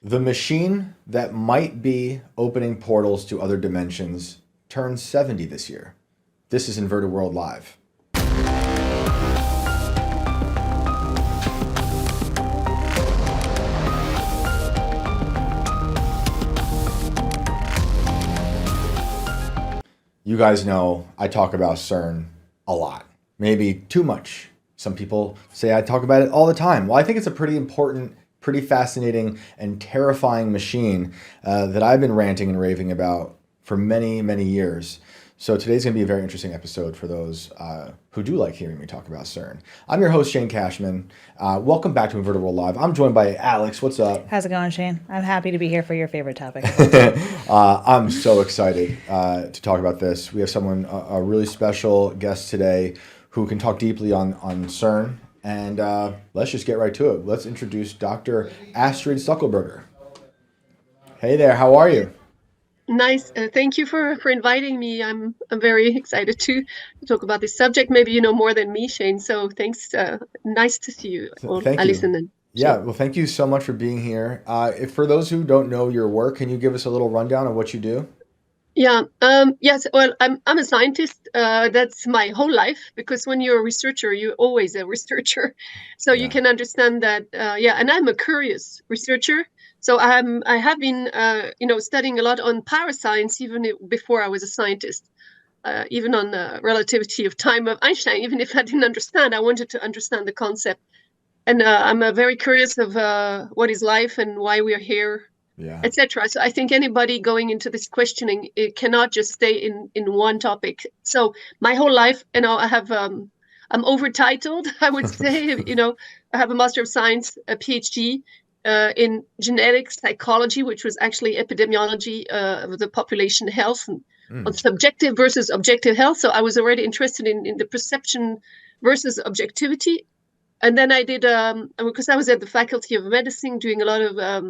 The machine that might be opening portals to other dimensions turns 70 this year. This is Inverted World Live. You guys know I talk about Cern a lot, maybe too much. Some people say I talk about it all the time. Well, I think it's a pretty important, pretty fascinating, and terrifying machine that I've been ranting and raving about for many, many years. So today's going to be a very interesting episode for those who do like hearing me talk about Cern. I'm your host, Shane Cashman. Welcome back to Inverted World Live. I'm joined by Alex. What's up? How's it going, Shane? I'm happy to be here for your favorite topic. I'm so excited to talk about this. We have someone, a really special guest today who can talk deeply on Cern. And let's just get right to it. Let's introduce Dr. Astrid Stuckelberger. Hey there, how are you? Nice. Thank you for inviting me. I'm very excited to talk about this subject. Maybe you know more than me, Shane. So thanks. Nice to see you. Thank you. Yeah, well, thank you so much for being here. If for those who don't know your work, can you give us a little rundown of what you do? Yeah. Yes. Well, I'm a scientist. That's my whole life, because when you're a researcher, you're always a researcher. So you can understand that. And I'm a curious researcher. So I have been studying a lot on parascience even before I was a scientist. Even on the relativity of time of Einstein. Even if I didn't understand, I wanted to understand the concept. And I'm very curious of what is life and why we are here. Yeah. Etc. So I think anybody going into this questioning, it cannot just stay in one topic. So my whole life, I have I'm overtitled, I would say. I have a Master of Science, a PhD in genetics psychology, which was actually epidemiology of the population health and on subjective versus objective health. So I was already interested in the perception versus objectivity. And then I did because I was at the Faculty of Medicine doing a lot of a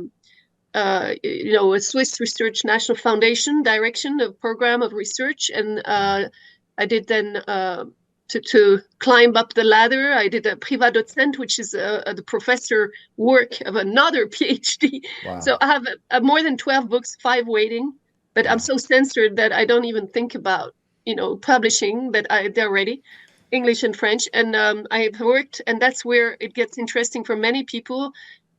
Swiss Research National Foundation direction of program of research. And I did then to climb up the ladder. I did a privatdocent, which is the professor work of another PhD. Wow. So I have more than 12 books, 5 waiting, but wow. I'm so censored that I don't even think about, publishing, but they're ready. English and French. And I've worked, and that's where it gets interesting for many people,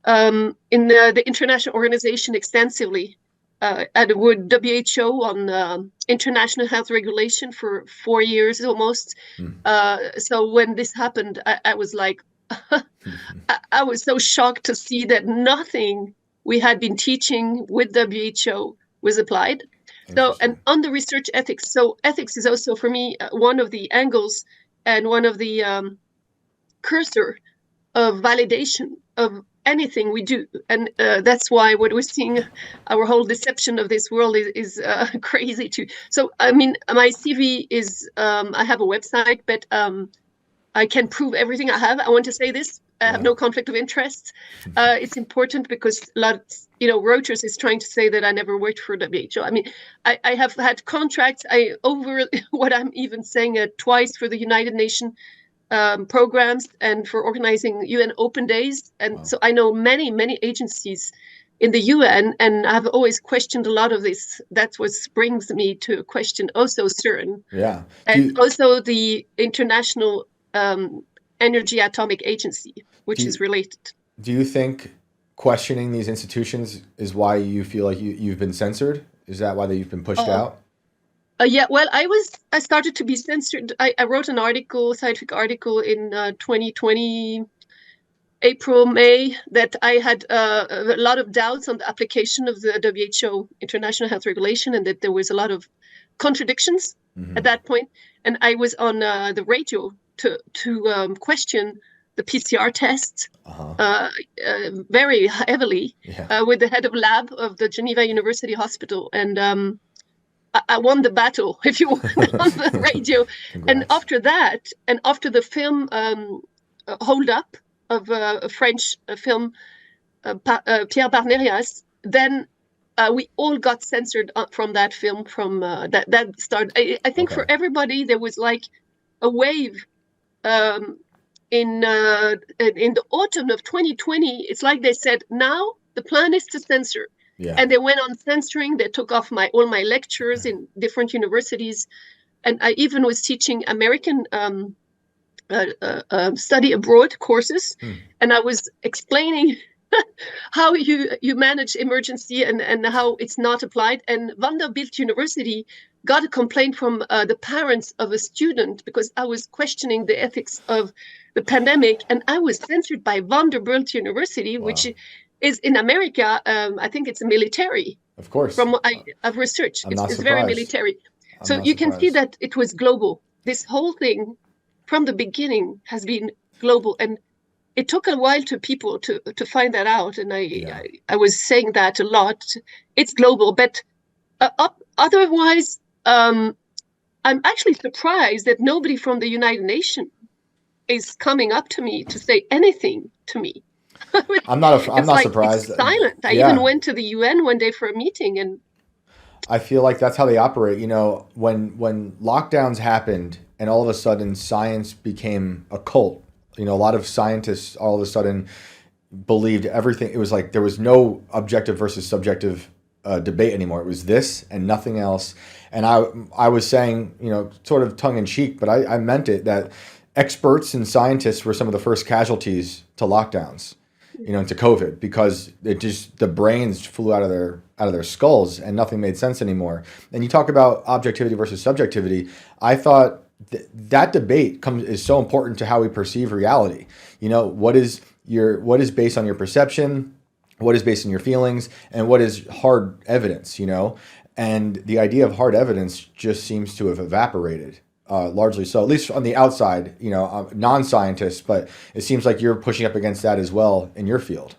in the international organization extensively, at the WHO on international health regulation for 4 years almost. So when this happened, I was like, I was so shocked to see that nothing we had been teaching with WHO was applied. So, and on the research ethics. So ethics is also for me one of the angles and one of the cursor of validation of anything we do. And that's why what we're seeing, our whole deception of this world is crazy too. So, I mean, my CV is, I have a website, but I can prove everything I have. I want to say this. I have no conflict of interest. It's important because a lot, Reuters is trying to say that I never worked for WHO. I mean, I have had contracts. Over what I'm even saying twice for the United Nations programs and for organizing UN Open Days. And so I know many, many agencies in the UN, and I've always questioned a lot of this. That's what brings me to question also Cern. Yeah. And also the International Energy Atomic Agency, which is related. Do you think questioning these institutions is why you feel like you've been censored? Is that why you've been pushed out? Yeah, well, I started to be censored. I wrote an article, scientific article in 2020, April, May, that I had a lot of doubts on the application of the WHO International Health Regulation, and that there was a lot of contradictions at that point. And I was on the radio to question the PCR test very heavily with the head of lab of the Geneva University Hospital. And I won the battle, if you want, on the radio. And after that, and after the film Hold Up of a French film, Pierre Barnerias, then we all got censored from that film. From that started. I think for everybody there was like a wave in the autumn of 2020. It's like they said, now The plan is to censor. Yeah. And they went on censoring. They took off all my lectures in different universities. And I even was teaching American study abroad courses. And I was explaining how you manage emergency and how it's not applied. And Vanderbilt University got a complaint from the parents of a student because I was questioning the ethics of the pandemic, and I was censored by Vanderbilt University, which is in America. I think it's a military. Of course. From what I've researched, it's very military. So you can see that it was global. This whole thing from the beginning has been global, and it took a while to people to find that out. And I was saying that a lot. It's global, but otherwise, I'm actually surprised that nobody from the United Nations is coming up to me to say anything to me. I'm not surprised. It's silent. I even went to the UN one day for a meeting, and I feel like that's how they operate. You know, when lockdowns happened and all of a sudden science became a cult, you know, a lot of scientists all of a sudden believed everything. It was like there was no objective versus subjective debate anymore. It was this and nothing else. And I was saying, you know, sort of tongue in cheek, but I meant it, that experts and scientists were some of the first casualties to lockdowns, you know, to COVID, because the brains flew out of their skulls and nothing made sense anymore. And you talk about objectivity versus subjectivity. I thought that debate is so important to how we perceive reality. You know, what is based on your perception, what is based on your feelings, and what is hard evidence, you know? And the idea of hard evidence just seems to have evaporated. Largely so, at least on the outside, you know, non-scientists, but it seems like you're pushing up against that as well in your field.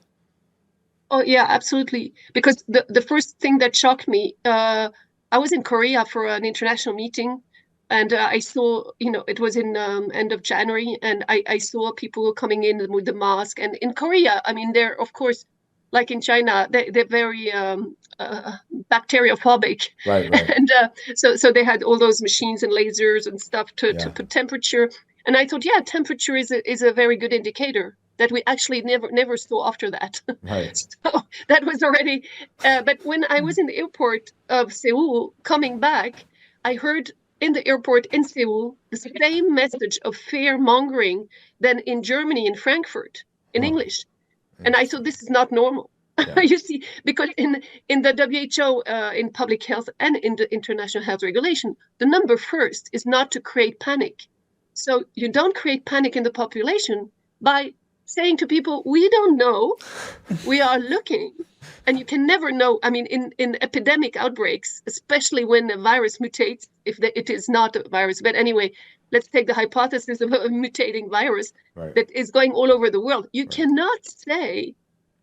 Oh, yeah, absolutely. Because the first thing that shocked me, I was in Korea for an international meeting, and I saw, you know, it was in end of January, and I saw people coming in with the mask. And in Korea, I mean, they're, of course, like in China, they're very bacteriophobic. Right. And so they had all those machines and lasers and stuff to put temperature. And I thought, temperature is a very good indicator that we actually never saw after that. Right. So that was already. But when I was in the airport of Seoul coming back, I heard in the airport in Seoul the same message of fear mongering than in Germany, in Frankfurt, in English. And I thought, this is not normal. Yeah. You see, because in the WHO, in public health and in the international health regulation, the number first is not to create panic. So you don't create panic in the population by saying to people, we don't know, we are looking. And you can never know. I mean, in epidemic outbreaks, especially when a virus mutates, if it is not a virus. But anyway, let's take the hypothesis of a mutating virus that is going all over the world. You cannot say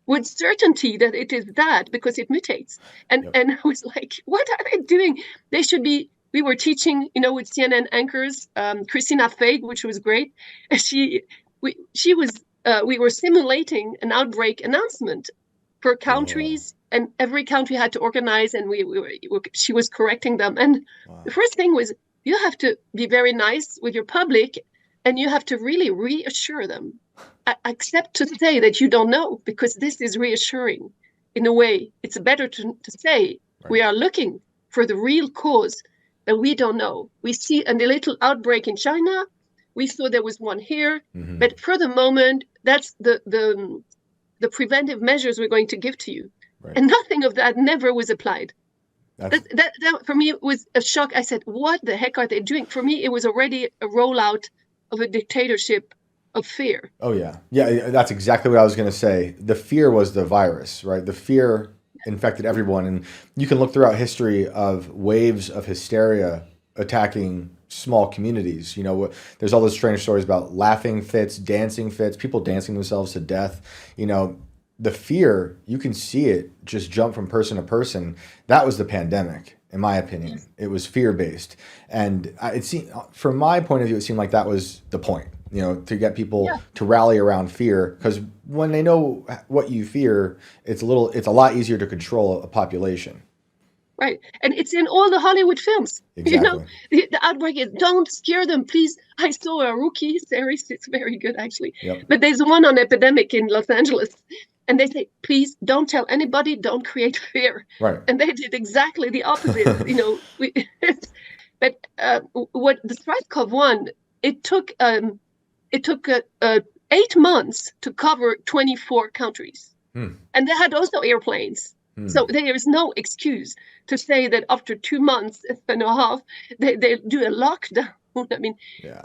with certainty that it is that because it mutates. And I was like, what are they doing? They should be. We were teaching, you know, with CNN anchors, Christina Fade, which was great. We were simulating an outbreak announcement for countries, and every country had to organize, and she was correcting them. And the first thing was, you have to be very nice with your public, and you have to really reassure them, except to say that you don't know, because this is reassuring. In a way, it's better to say we are looking for the real cause that we don't know. We see a little outbreak in China. We saw there was one here, but for the moment, that's the preventive measures we're going to give to you. And nothing of that never was applied. That for me was a shock. I said, what the heck are they doing? For me, it was already a rollout of a dictatorship of fear. Oh, yeah. Yeah, that's exactly what I was going to say. The fear was the virus, right? The fear infected everyone. And you can look throughout history of waves of hysteria attacking small communities. You know, there's all those strange stories about laughing fits, dancing fits, people dancing themselves to death. You know, the fear, you can see it just jump from person to person. That was the pandemic, in my opinion. Yes. It was fear-based. And it seemed, from my point of view, it seemed like that was the point, you know, to get people to rally around fear. Because when they know what you fear, it's a lot easier to control a population. Right. And it's in all the Hollywood films. Exactly. You know, the outbreak is, don't scare them, please. I saw a Rookie series. It's very good, actually. Yep. But there's one on epidemic in Los Angeles. And they say, please don't tell anybody, don't create fear. Right. And they did exactly the opposite. But what the StrikeCov-1, it took 8 months to cover 24 countries. And they had also airplanes. So there is no excuse to say that after 2 months and a half, they do a lockdown. I mean,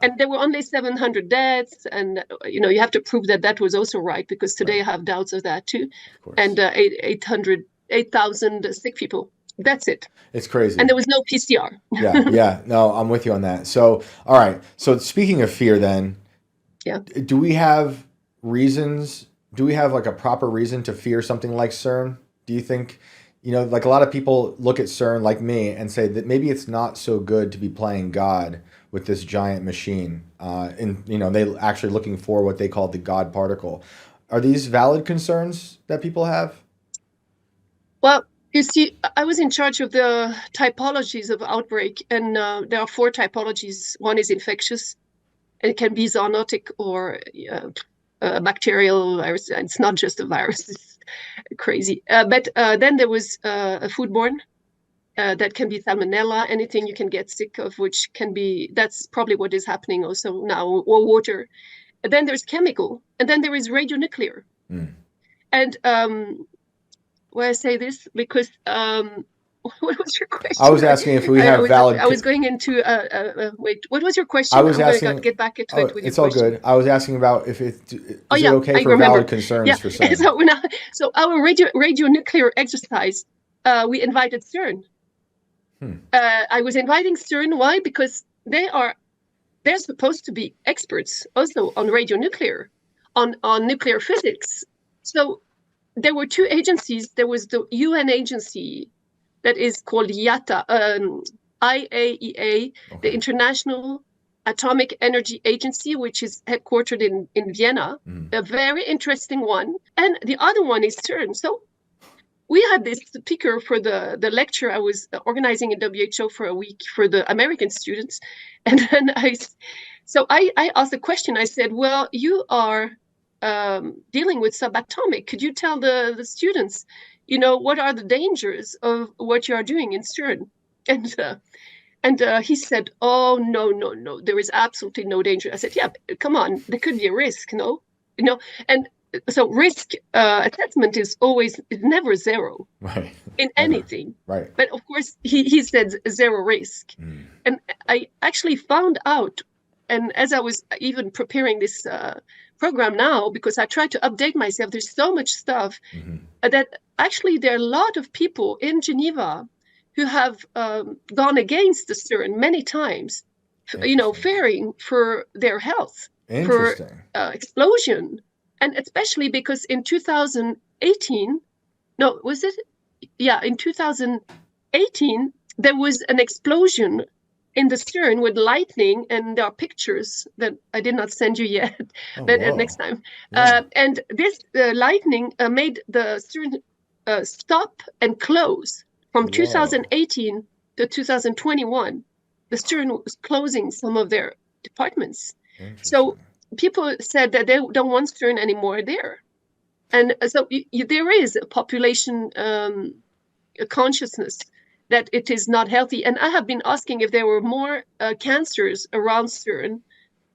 and there were only 700 deaths, and you have to prove that was also right, because today I have doubts of that too. And 8,000 sick people. That's it. It's crazy. And there was no PCR. Yeah. No, I'm with you on that. So, all right. So speaking of fear, then, do we have reasons? Do we have like a proper reason to fear something like CERN? Do you think? Like a lot of people look at CERN like me and say that maybe it's not so good to be playing God with this giant machine. They actually looking for what they call the God particle. Are these valid concerns that people have? Well, you see, I was in charge of the typologies of outbreak, and there are 4 typologies. One is infectious, and it can be zoonotic or bacterial virus. It's not just a virus. It's crazy. But then there was a foodborne that can be salmonella, anything you can get sick of, which can be, that's probably what is happening also now, or water. And then there's chemical, and then there is radionuclear. And why I say this, because what was your question? I was asking if we have valid. I was going into wait. What was your question? I was asking. Get back into it with it's your all question. good. I was asking about if it is it okay I for remember. valid concerns for CERN. So our radionuclear exercise, we invited CERN. I was inviting CERN. Why? Because they're supposed to be experts also on radionuclear, on nuclear physics. So there were 2 agencies. There was the UN agency that is called IATA, IAEA, the International Atomic Energy Agency, which is headquartered in Vienna, a very interesting one. And the other one is CERN. So we had this speaker for the lecture I was organizing in WHO for a week for the American students. And then I asked a question. I said, well, you are dealing with subatomic. Could you tell the students, what are the dangers of what you are doing in CERN? And he said, oh, no, there is absolutely no danger. I said, yeah, come on, there could be a risk, no? And so risk assessment is never zero, right? In anything, right? But of course, he said zero risk, and I actually found out, and as I was even preparing this program now, because I try to update myself, there's so much stuff that actually there are a lot of people in Geneva who have gone against the CERN many times, fearing for their health, for explosion. And especially because in 2018, in 2018, there was an explosion in the CERN with lightning, and there are pictures that I did not send you yet, but next time. And this lightning made the CERN stop and close from 2018 to 2021. The CERN was closing some of their departments. So people said that they don't want CERN anymore there. And so there is a population consciousness that it is not healthy. And I have been asking if there were more cancers around CERN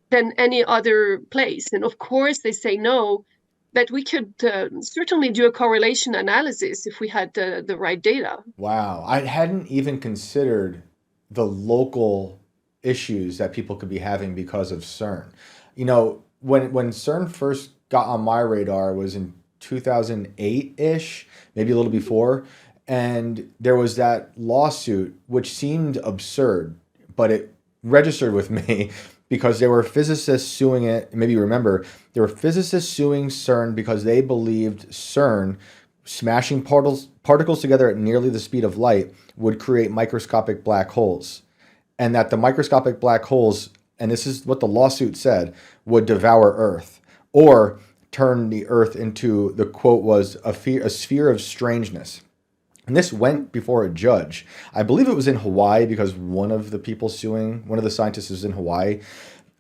than any other place. And of course, they say no, but we could certainly do a correlation analysis if we had the right data. Wow. I hadn't even considered the local issues that people could be having because of CERN. When CERN first got on my radar was in 2008-ish, maybe a little before. And there was that lawsuit, which seemed absurd, but it registered with me because there were physicists suing it. Maybe you remember, there were physicists suing CERN because they believed CERN smashing particles together at nearly the speed of light would create microscopic black holes. And that the microscopic black holes, and this is what the lawsuit said, would devour Earth or turn the Earth into, the quote was, a sphere of strangeness. And this went before a judge. I believe it was in Hawaii because one of the people suing, one of the scientists was in Hawaii.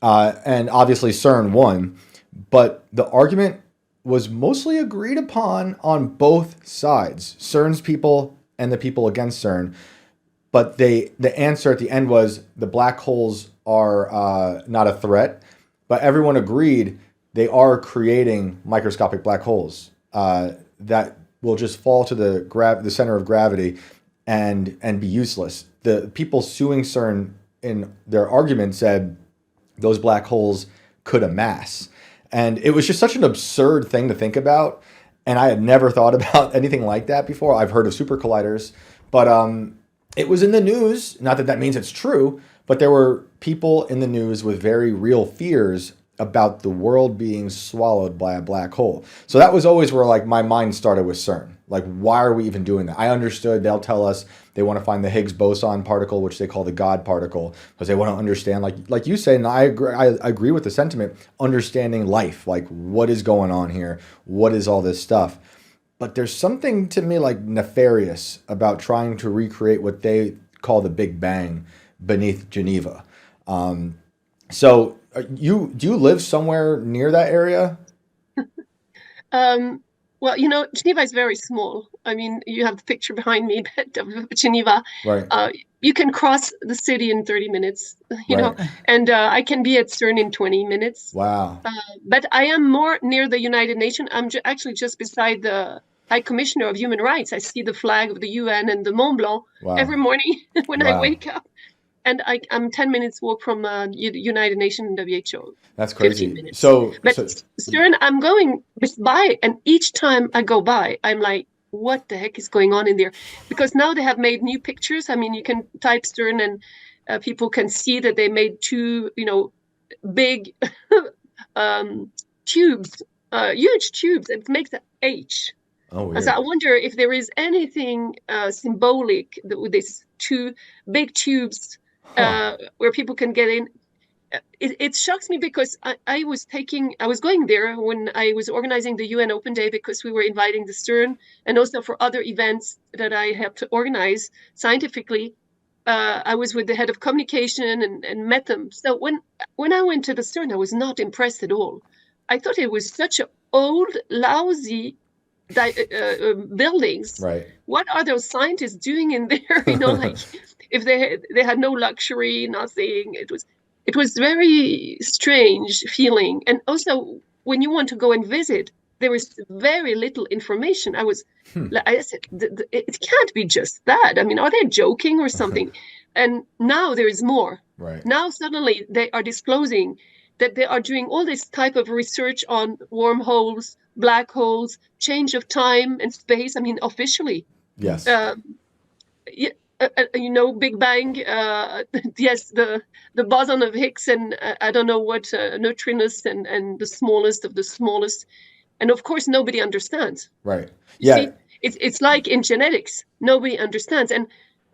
And obviously CERN won. But the argument was mostly agreed upon on both sides, CERN's people and the people against CERN. But the answer at the end was the black holes are not a threat, but everyone agreed they are creating microscopic black holes that will just fall to the center of gravity and be useless. The people suing CERN in their argument said those black holes could amass. And it was just such an absurd thing to think about. And I had never thought about anything like that before. I've heard of super colliders, but it was in the news. Not that that means it's true, but there were people in the news with very real fears about the world being swallowed by a black hole. So that was always where like my mind started with CERN. Like, why are we even doing that? I understood they'll tell us they want to find the Higgs boson particle, which they call the God particle, because they want to understand, like you say, and I agree with the sentiment, understanding life, like what is going on here, what is all this stuff. But there's something to me like nefarious about trying to recreate what they call the Big Bang beneath Geneva. So do you live somewhere near that area? Well, Geneva is very small. I mean, you have the picture behind me of Geneva. Right. You can cross the city in 30 minutes, Right. and I can be at CERN in 20 minutes. Wow. But I am more near the United Nations. I'm actually just beside the High Commissioner of Human Rights. I see the flag of the UN and the Mont Blanc every morning when I wake up. And I'm 10 minutes walk from United Nations and WHO. That's crazy. 15 minutes. But CERN, I'm going by, and each time I go by, I'm like, what the heck is going on in there? Because now they have made new pictures. I mean, you can type CERN and people can see that they made two, big tubes, huge tubes. It makes an H. Oh, weird. So I wonder if there is anything symbolic with these two big tubes where people can get in. It shocks me because I was going there when I was organizing the UN Open Day, because we were inviting the CERN and also for other events that I helped to organize scientifically. I was with the head of communication and met them. So when I went to the CERN, I was not impressed at all. I thought it was such an old, lousy buildings. Right. What are those scientists doing in there? Like if they had no luxury, nothing. It was very strange feeling. And also when you want to go and visit, there was very little information. I said, it can't be just that. I mean, are they joking or something? And now there is more. Right. Now suddenly they are disclosing that they are doing all this type of research on wormholes, black holes, change of time and space. I mean, officially. Yes. Big Bang. Yes, the boson of Higgs and I don't know what neutrinos and the smallest of the smallest. And of course, nobody understands. Right. You see, it's like in genetics, nobody understands, and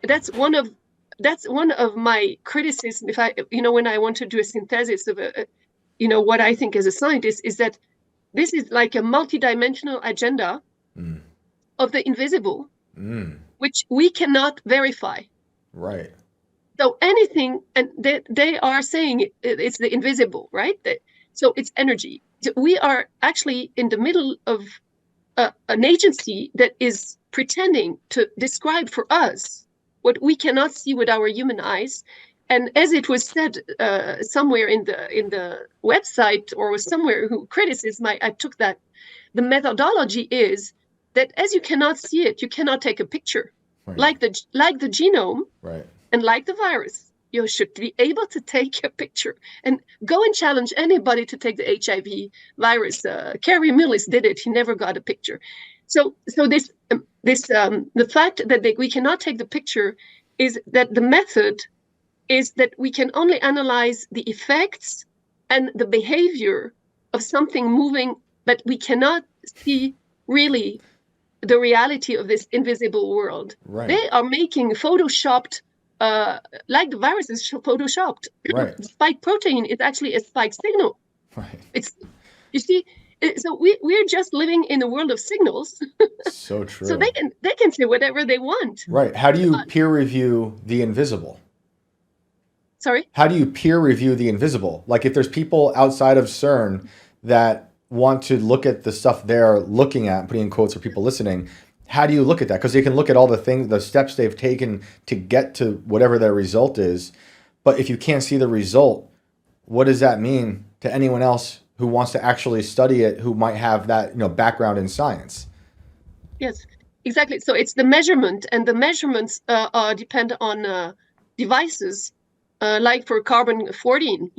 that's one of my criticisms. If I, when I want to do a synthesis of what I think as a scientist is that this is like a multidimensional agenda of the invisible, which we cannot verify. Right. So anything, and they are saying it's the invisible, right? So it's energy. So we are actually in the middle of an agency that is pretending to describe for us what we cannot see with our human eyes. And as it was said somewhere in the website or was somewhere who criticized I took that. The methodology is that as you cannot see it, you cannot take a picture. Right. Like the genome, right, and like the virus, you should be able to take a picture and go and challenge anybody to take the HIV virus. Kerry Millis did it; he never got a picture. So the fact that we cannot take the picture is that the method is that we can only analyze the effects and the behavior of something moving, but we cannot see really the reality of this invisible world. Right. They are making photoshopped, like the virus is photoshopped. Right. The spike protein is actually a spike signal. Right. You see, so we're just living in a world of signals. So true. So they can say whatever they want. Right. How do you peer review the invisible? Sorry? How do you peer review the invisible? Like if there's people outside of CERN that want to look at the stuff they're looking at, putting in quotes for people listening, how do you look at that? Because they can look at all the things, the steps they've taken to get to whatever their result is. But if you can't see the result, what does that mean to anyone else who wants to actually study it, who might have that, background in science? Yes, exactly. So it's the measurement, and the measurements depend on devices. Like for carbon 14,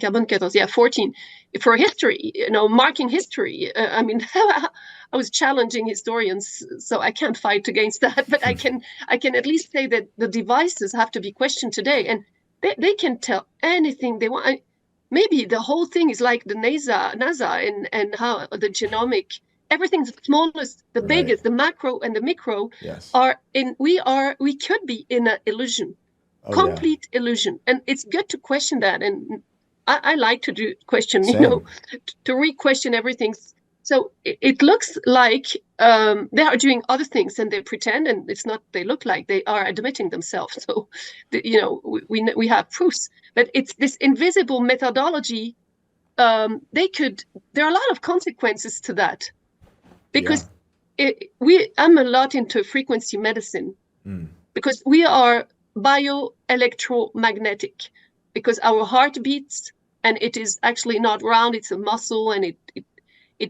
carbon 14, yeah, 14. For history, marking history. I mean, I was challenging historians, so I can't fight against that. But I can at least say that the devices have to be questioned today, and they can tell anything they want. Maybe the whole thing is like the NASA and how the genomic, everything's the smallest, the biggest, the macro and the micro are in. We could be in an illusion. Complete illusion, and it's good to question that, and I like to question, to re-question everything. So it looks like they are doing other things, and they pretend, and it's not. They look like they are admitting themselves. So, we have proofs, but it's this invisible methodology. There are a lot of consequences to that, because I'm a lot into frequency medicine, because we are bioelectromagnetic, because our heart beats, and it is actually not round, it's a muscle, and it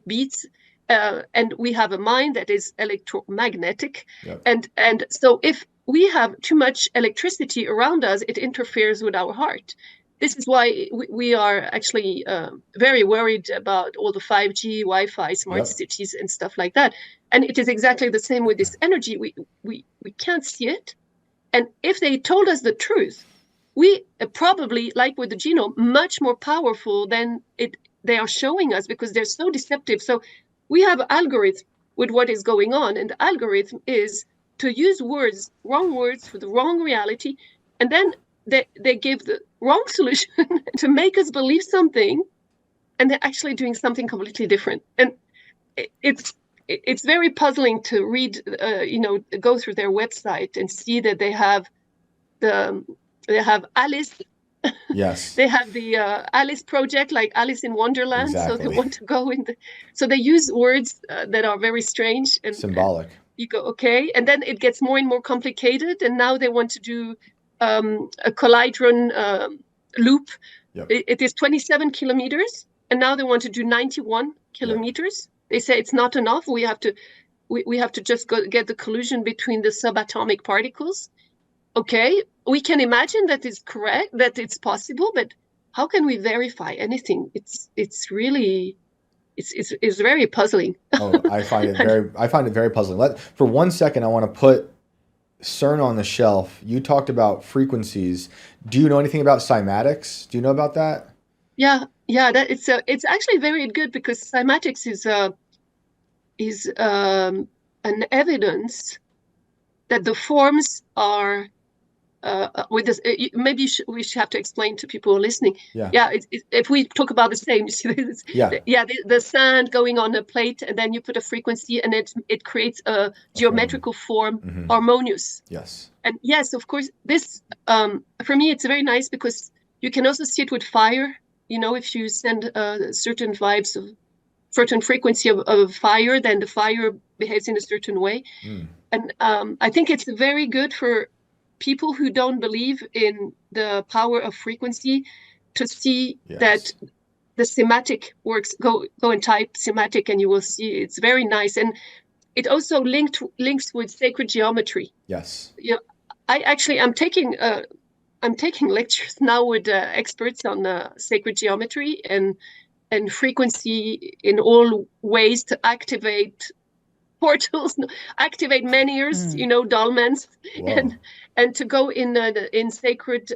beats, and we have a mind that is electromagnetic. And so if we have too much electricity around us, it interferes with our heart. This is why we are actually very worried about all the 5G, Wi-Fi, smart cities and stuff like that. And it is exactly the same with this energy. We can't see it. And if they told us the truth, we probably, like with the genome, much more powerful than they are showing us, because they're so deceptive. So we have an algorithm with what is going on, and the algorithm is to use wrong words for the wrong reality, and then they give the wrong solution to make us believe something, and they're actually doing something completely different. And it's very puzzling to read, go through their website and see that they have Alice. Yes. They have the Alice project, like Alice in Wonderland. Exactly. So they want to go in. So they use words that are very strange and symbolic. And you go, okay, and then it gets more and more complicated. And now they want to do a collidron loop. It is 27 kilometers, and now they want to do 91 kilometers. They say it's not enough. We have to just get the collision between the subatomic particles. Okay, we can imagine that it's correct, that it's possible, but how can we verify anything? It's really very puzzling. I find it very puzzling. For 1 second, I want to put Cern on the shelf. You talked about frequencies. Do you know anything about cymatics? Do you know about that? Yeah. That it's actually very good, because cymatics is an evidence that the forms are with this. Maybe we should have to explain to people who are listening. If we talk about the same, you see this, the sand going on a plate, and then you put a frequency, and it creates a geometrical form, harmonious. Yes. And yes, of course, this for me it's very nice, because you can also see it with fire. If you send certain vibes of certain frequency of fire, then the fire behaves in a certain way. And I think it's very good for people who don't believe in the power of frequency to see that the semantic works. Go and type semantic, and you will see it's very nice. And it also links with sacred geometry. Yes. I'm taking lectures now with experts on sacred geometry and frequency in all ways to activate portals, activate menhirs, dolmens, and to go in sacred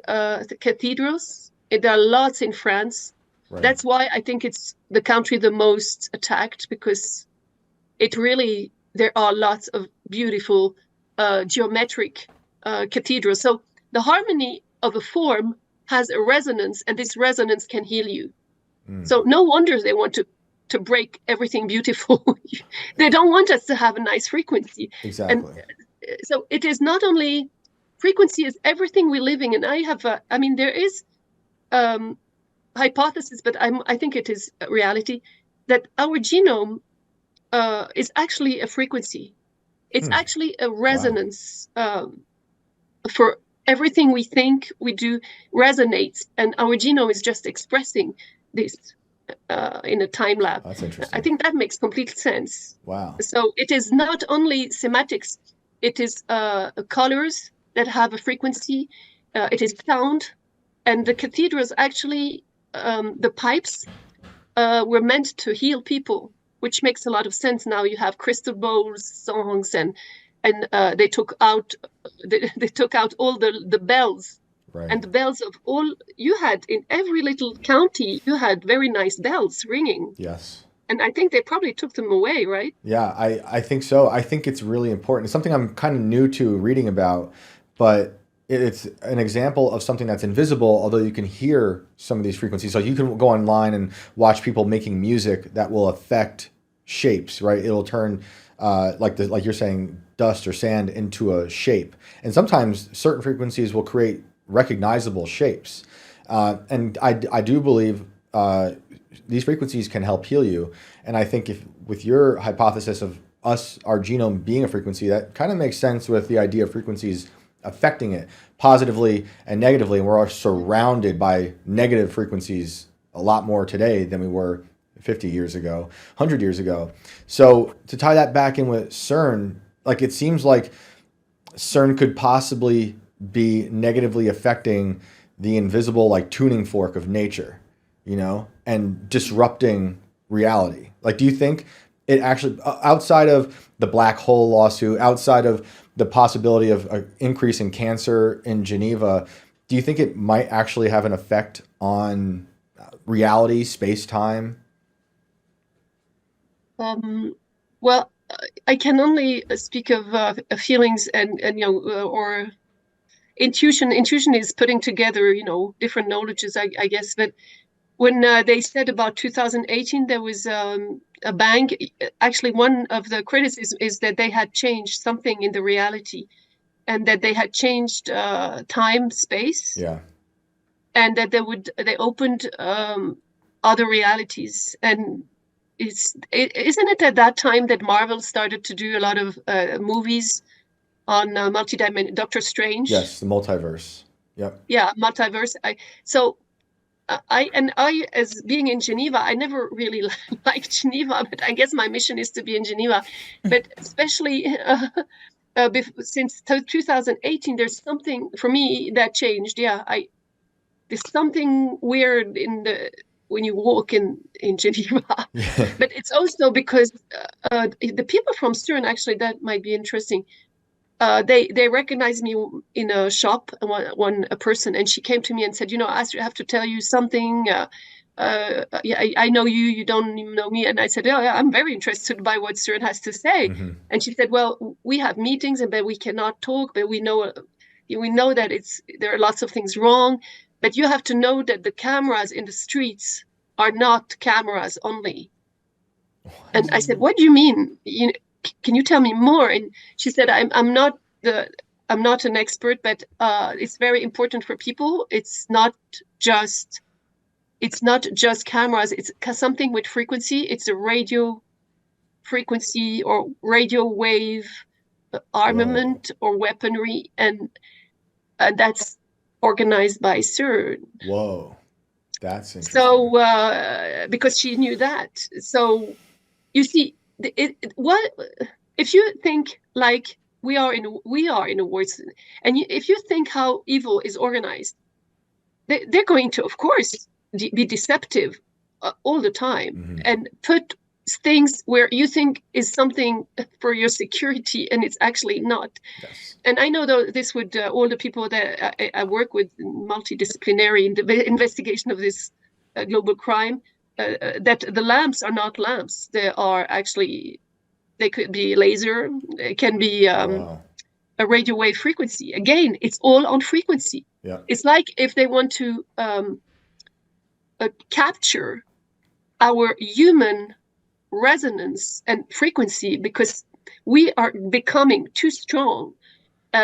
cathedrals. There are lots in France. Right. That's why I think it's the country the most attacked, because there are lots of beautiful geometric cathedrals. So the harmony of a form has a resonance, and this resonance can heal you. So no wonder they want to break everything beautiful. They don't want us to have a nice frequency. Exactly. And so it is not only frequency, is everything we're living. And there is hypothesis, but I think it is reality, that our genome is actually a frequency. It's actually a resonance for everything we think, we do resonates, and our genome is just expressing this in a time lab. That's interesting. I think that makes complete sense. Wow. So it is not only sematics, it is colors that have a frequency, it is sound, and the cathedrals actually, the pipes were meant to heal people, which makes a lot of sense. Now you have crystal bowls, songs, and they took out all the bells. Right. And the bells of all you had in every little county, you had very nice bells ringing. Yes. And I think they probably took them away, right? Yeah, I think so. I think it's really important. It's something I'm kind of new to reading about, but it's an example of something that's invisible, although you can hear some of these frequencies. So you can go online and watch people making music that will affect shapes, right? It'll turn like you're saying, dust or sand into a shape. And sometimes certain frequencies will create recognizable shapes. And I do believe these frequencies can help heal you. And I think if with your hypothesis of our genome being a frequency, that kind of makes sense with the idea of frequencies affecting it positively and negatively. And we're surrounded by negative frequencies a lot more today than we were 50 years ago, 100 years ago. So to tie that back in with CERN, like it seems like CERN could possibly be negatively affecting the invisible like tuning fork of nature, you know, and disrupting reality. Like, do you think it actually, outside of the black hole lawsuit, outside of the possibility of an increase in cancer in Geneva, do you think it might actually have an effect on reality, space-time? Well, I can only speak of feelings and or intuition. Intuition is putting together, different knowledges, I guess. But when they said about 2018, there was a bang. Actually, one of the criticisms is that they had changed something in the reality, and that they had changed time, space. Yeah. And that they opened other realities. And isn't it at that time that Marvel started to do a lot of movies on multidimensional Doctor Strange? Yes, the multiverse. Yep. Yeah, multiverse. I, as being in Geneva, I never really liked Geneva, but I guess my mission is to be in Geneva. But especially since 2018, there's something for me that changed. Yeah, there's something weird when you walk in Geneva. But it's also because the people from Cern, actually, that might be interesting. They recognized me in a shop, a person, and she came to me and said, Astrid, I have to tell you something. I know you, you don't even know me. And I said, yeah, I'm very interested by what Cern has to say. Mm-hmm. And she said, well, we have meetings, but we cannot talk, but we know that there are lots of things wrong. But you have to know that the cameras in the streets are not cameras only. And I said, what do you mean? Can you tell me more? And she said, I'm not an expert, but it's very important for people. It's not just cameras. It's something with frequency. It's a radio frequency or radio wave armament or weaponry, and that's organized by Cern. Whoa, that's interesting. So because she knew that, so you see, what if you think like we are in a war, and if you think how evil is organized, they're going to, of course, be deceptive all the time, mm-hmm. and put things where you think is something for your security, and it's actually not. Yes. And I know though this would all the people that I work with in multidisciplinary in the investigation of this global crime, that the lamps are not lamps. They could be laser. It can be a radio wave frequency. Again, it's all on frequency. Yeah. It's like if they want to capture our human resonance and frequency, because we are becoming too strong,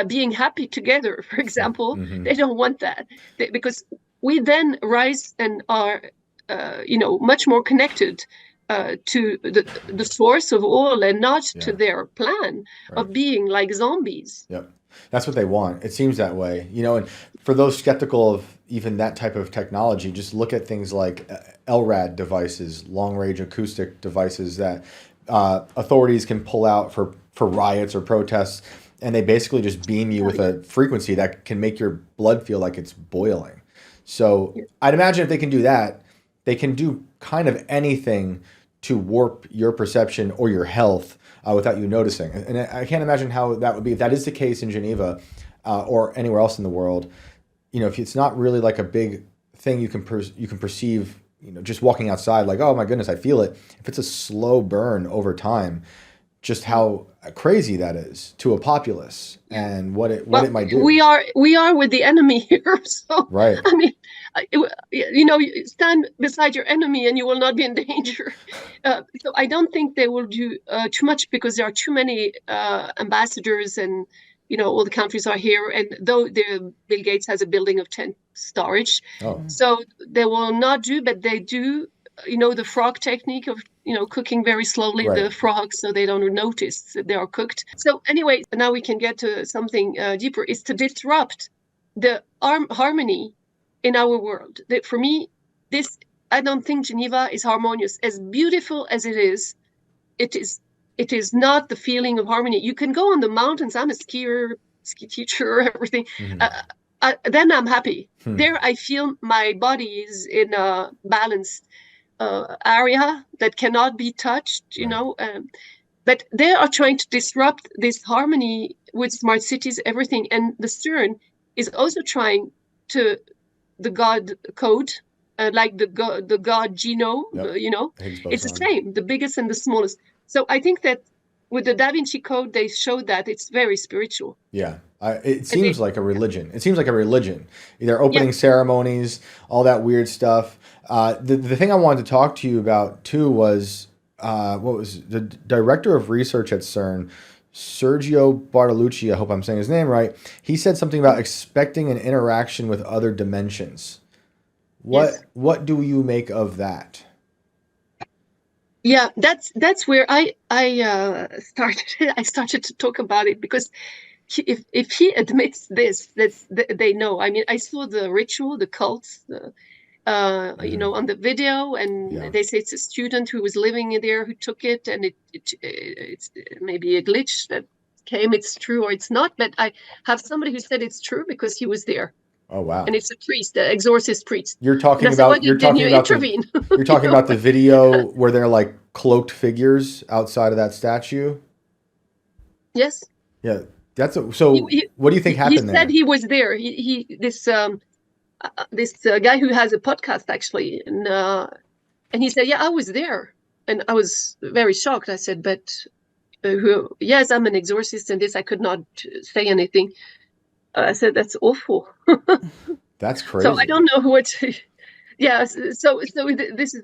being happy together, for example. Mm-hmm. They don't want that, because we then rise and are much more connected, to the source of all, and not to Yeah. their plan Right. of being like zombies. Yep. That's what they want. It seems that way, and for those skeptical of even that type of technology, just look at things like LRAD devices, long range acoustic devices that authorities can pull out for riots or protests. And they basically just beam you with a frequency that can make your blood feel like it's boiling. So I'd imagine if they can do that, they can do kind of anything to warp your perception or your health without you noticing. And I can't imagine how that would be. If that is the case in Geneva or anywhere else in the world, if it's not really like a big thing you can perceive, just walking outside, like, oh my goodness, I feel it. If it's a slow burn over time, just how crazy that is to a populace and what it might do. We are with the enemy here. So right. I mean, you stand beside your enemy and you will not be in danger. So I don't think they will do too much, because there are too many ambassadors, and all the countries are here. And though Bill Gates has a building of 10 storage, so they will not do, but they do. The frog technique of cooking very slowly the frogs so they don't notice that they are cooked. So anyway, now we can get to something deeper. Is to disrupt the harmony in our world. For me, I don't think Geneva is harmonious. As beautiful as it is not the feeling of harmony. You can go on the mountains. I'm a ski teacher, everything. Then I'm happy. There I feel my body is in a balanced area that cannot be touched, but they are trying to disrupt this harmony with smart cities, everything. And the Cern is also trying to the God code, like the God genome, it's the same, the biggest and the smallest. So I think that with the Da Vinci Code, they showed that it's very spiritual. Yeah. It seems like a religion. It seems like a religion. They're opening ceremonies, all that weird stuff. The thing I wanted to talk to you about too was what was the director of research at CERN, Sergio Bartolucci. I hope I'm saying his name right. He said something about expecting an interaction with other dimensions. What do you make of that? Yeah, that's where I started to talk about it, because if he admits this, they know. I mean, I saw the ritual, the cults, on the video, and they say it's a student who was living there who took it, and it's maybe a glitch that came. It's true or it's not, but I have somebody who said it's true because he was there. Oh wow! And it's a priest, the exorcist priest. You're talking about you're talking about the video where they're like cloaked figures outside of that statue. Yes. Yeah, what do you think happened there? He said he was there. This guy who has a podcast actually, and he said, "Yeah, I was there," and I was very shocked. I said, "But yes, I'm an exorcist, and this I could not say anything." I said, "That's awful." That's crazy. So I don't know what. Yeah. So this is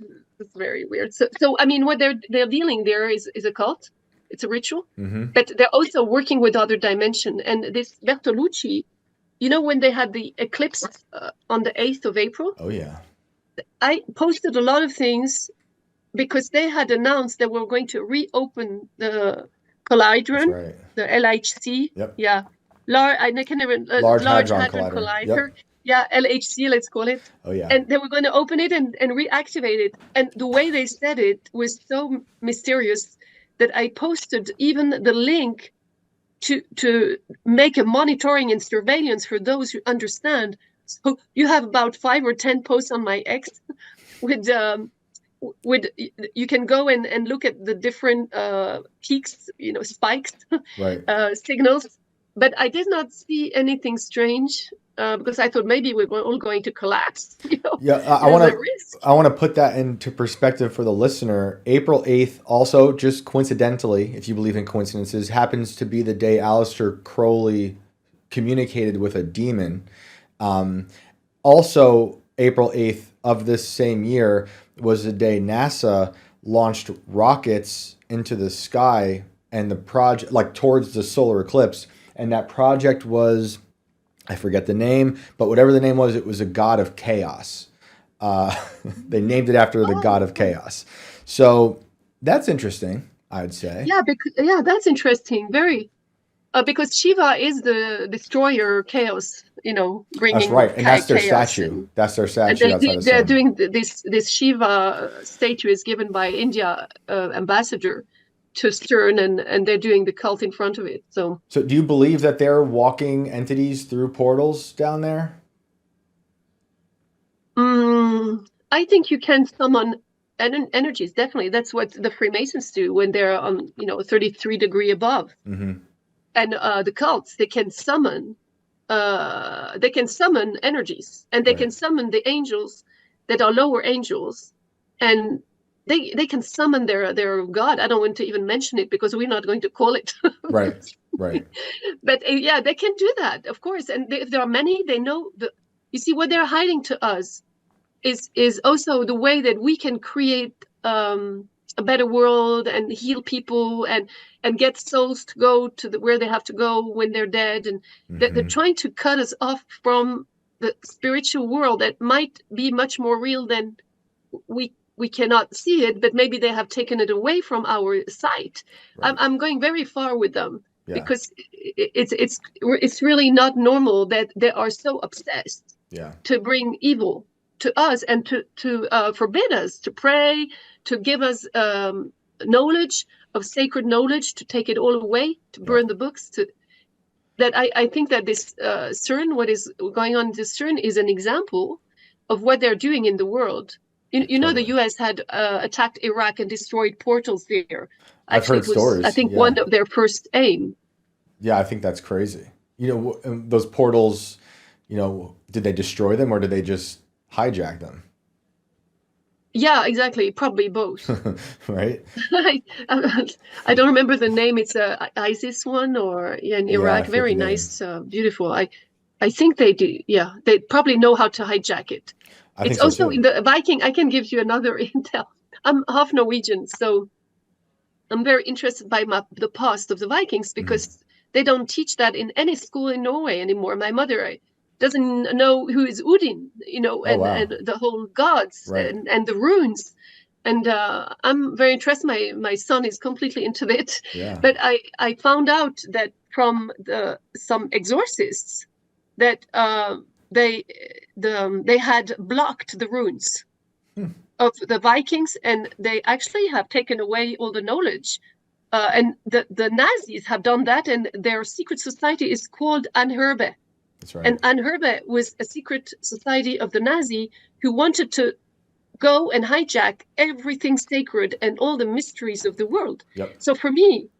very weird. So I mean, what they're dealing there is a cult. It's a ritual, but they're also working with other dimension. And this Bertolucci, when they had the eclipse on the 8th of April. Oh yeah. I posted a lot of things because they had announced that we're going to reopen the Collidron, the LHC. Yep. Yeah. Large Hadron Collider. Yep. Yeah, LHC, let's call it. Oh yeah. And they were going to open it and reactivate it. And the way they said it was so mysterious that I posted even the link to make a monitoring and surveillance for those who understand. So you have about 5 or 10 posts on my X with you can go and look at the different peaks, spikes, signals. But I did not see anything strange because I thought maybe we were all going to collapse. Yeah, I want to put that into perspective for the listener. April 8th, also just coincidentally, if you believe in coincidences, happens to be the day Aleister Crowley communicated with a demon. Also, April 8th of this same year was the day NASA launched rockets into the sky and the project, like towards the solar eclipse. And that project was, I forget the name, but whatever the name was, it was a god of chaos. They named it after the god of chaos. So That's interesting, I'd say. Yeah, that's interesting. Very, because Shiva is the destroyer, chaos. That's bringing right, and that's their chaos, statue. That's their and statue outside of they're Cern. doing this Shiva statue is given by India ambassador to Cern, and they're doing the cult in front of it. So do you believe that they're walking entities through portals down there? I think you can summon energies. Definitely, that's what the Freemasons do when they're on 33 degree above. Mm-hmm. And the cults, they can summon energies, and they Right. can summon the angels that are lower angels, and they can summon their god. I don't want to even mention it because we're not going to call it. Right. But yeah, they can do that, of course. And if there are many, they know you see what they're hiding to us is also the way that we can create a better world and heal people and get souls to go to where they have to go when they're dead. And they're trying to cut us off from the spiritual world that might be much more real than we cannot see it, but maybe they have taken it away from our sight. Right. I'm going very far with them. Yeah. Because it's really not normal that they are so obsessed to bring evil to us and to forbid us to pray, to give us knowledge of sacred knowledge, to take it all away, to burn the books. I think that this Cern, what is going on in this Cern, is an example of what they're doing in the world. You know, the U.S. had attacked Iraq and destroyed portals there. Actually, I've heard stories. I think one of their first aim. Yeah, I think that's crazy. Those portals, did they destroy them or did they just hijack them? Yeah, exactly. Probably both. Right? I don't remember the name. It's a ISIS one or in Iraq. Very nice, beautiful. I think they do. Yeah, they probably know how to hijack it. It's also in the Viking. I can give you another intel. I'm half Norwegian, so I'm very interested by the past of the Vikings because they don't teach that in any school in Norway anymore. My mother doesn't know who is Odin, and the whole gods and the runes. And I'm very interested. My son is completely into it. Yeah. But I found out that from some exorcists that they had blocked the runes of the Vikings, and they actually have taken away all the knowledge. And the Nazis have done that, and their secret society is called Anherbe. That's right. And Anherbe was a secret society of the Nazi who wanted to go and hijack everything sacred and all the mysteries of the world. Yep. So for me,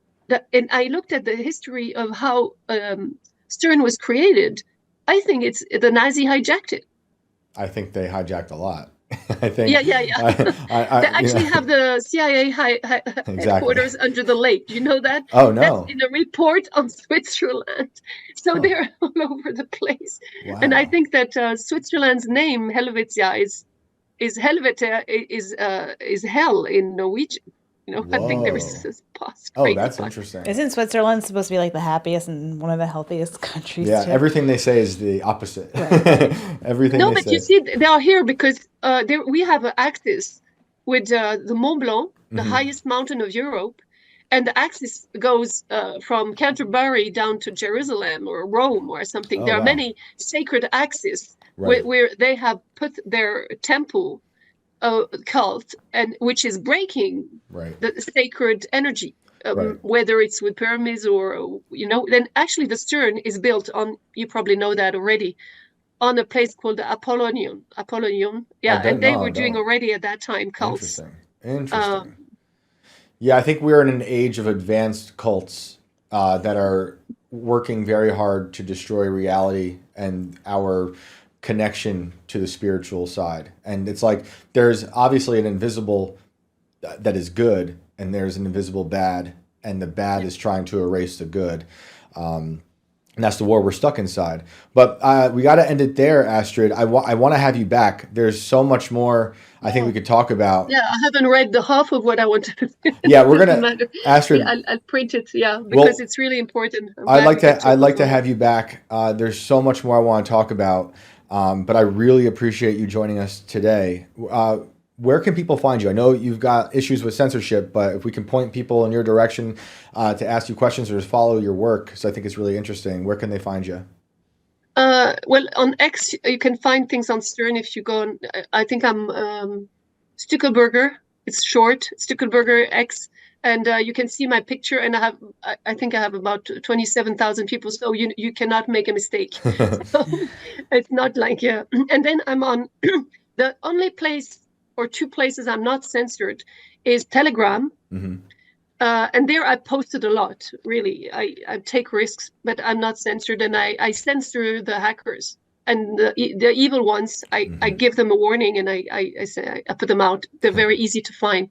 and I looked at the history of how Cern was created. I think it's the Nazi hijacked it. I think they hijacked a lot. I think. Yeah. They actually have the CIA headquarters under the lake. Do you know that? Oh no! That's in a report on Switzerland. So they're all over the place. Wow. And I think that Switzerland's name Helvetia is Helvete is hell in Norwegian. Whoa. I think there is this past. Oh, that's interesting. Isn't Switzerland supposed to be like the happiest and one of the healthiest countries? Yeah, too? Everything they say is the opposite. Right. Everything. No, but you see, they are here because we have an axis with the Mont Blanc, the highest mountain of Europe, and the axis goes from Canterbury down to Jerusalem or Rome or something. There are many sacred axes where they have put their temple. Cult, and which is breaking the sacred energy, whether it's with pyramids or then actually the Cern is built on, you probably know that already, on a place called the Apollonion, and they were doing already at that time cults. Interesting. Yeah, I think we're in an age of advanced cults that are working very hard to destroy reality and our connection to the spiritual side. And it's like there's obviously an invisible that is good and there's an invisible bad, and the bad is trying to erase the good, and that's the war we're stuck inside. But we got to end it there, Astrid. I want to have you back. There's so much more I think we could talk about. Yeah, I haven't read the half of what I wanted to. Yeah, we're gonna Astrid. I'll print it. Yeah, because it's really important. I'd like to have you back. There's so much more I want to talk about. But I really appreciate you joining us today. where can people find you? I know you've got issues with censorship, but if we can point people in your direction to ask you questions or just follow your work, so I think it's really interesting, where can they find you? Well, on X, you can find things on Cern if you go on. I think I'm Stuckelberger. It's short, Stuckelberger X. And you can see my picture, and I think I have about 27,000 people, so you cannot make a mistake. So it's not like, yeah. And then I'm on, the only place or two places I'm not censored is Telegram. Mm-hmm. And there I posted a lot, really. I take risks, but I'm not censored, and I censor the hackers. And the evil ones, I give them a warning, and I say I put them out. They're very easy to find,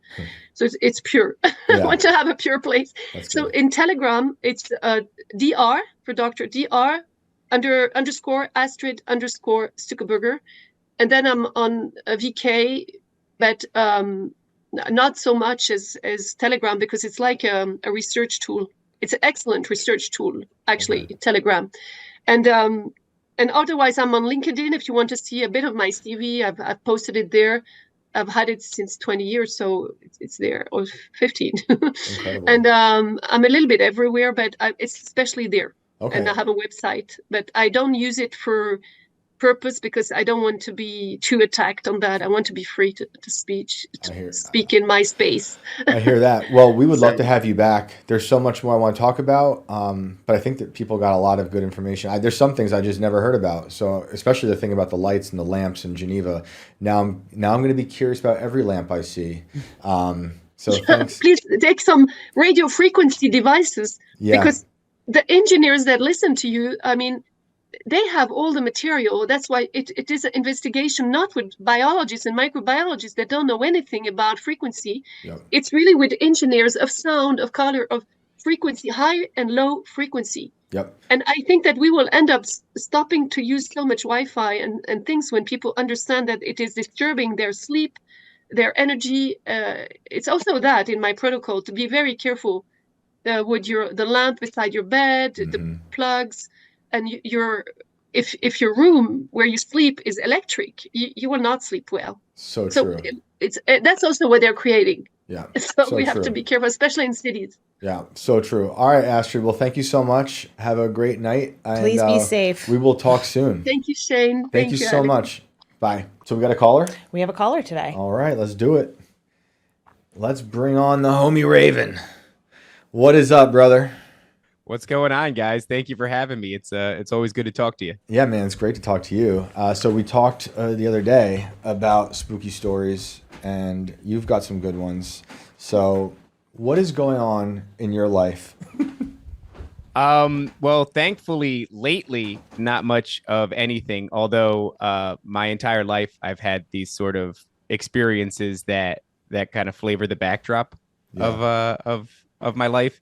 so it's pure. I want to have a pure place. That's so good. In Telegram, it's Dr. for Doctor Dr. _ Astrid _ Stuckelberger, and then I'm on a VK, but not so much as Telegram, because it's like a research tool. It's an excellent research tool, actually, Telegram, and otherwise, I'm on LinkedIn. If you want to see a bit of my CV, I've posted it there. I've had it since 20 years, so it's there, or 15. And I'm a little bit everywhere, but it's especially there. Okay. And I have a website, but I don't use it for purpose because I don't want to be too attacked on that. I want to be free to speak in my space. I hear that. Well, we would love to have you back. There's so much more I want to talk about, but I think that people got a lot of good information. There's some things I just never heard about. So especially the thing about the lights and the lamps in Geneva. Now I'm going to be curious about every lamp I see. So thanks. Please take some radio frequency devices, because the engineers that listen to you, I mean, they have all the material. That's why it is an investigation, not with biologists and microbiologists that don't know anything about frequency. Yep. It's really with engineers of sound, of color, of frequency, high and low frequency. Yep. And I think that we will end up stopping to use so much Wi-Fi and things when people understand that it is disturbing their sleep, their energy. It's also that in my protocol to be very careful with the lamp beside your bed, the plugs. And if your room where you sleep is electric, you will not sleep well. So true. That's also what they're creating. Yeah. So we have to be careful, especially in cities. Yeah, so true. All right, Astrid. Well, thank you so much. Have a great night. And, please be safe. We will talk soon. Thank you, Shane. Thank you so much. Bye. So we got a caller? We have a caller today. All right, let's do it. Let's bring on the homie Raven. What is up, brother? What's going on, guys? Thank you for having me. It's always good to talk to you. Yeah, man, it's great to talk to you. So we talked the other day about spooky stories, and you've got some good ones. So what is going on in your life? Well, thankfully, lately, not much of anything. Although my entire life, I've had these sort of experiences that kind of flavor the backdrop of my life,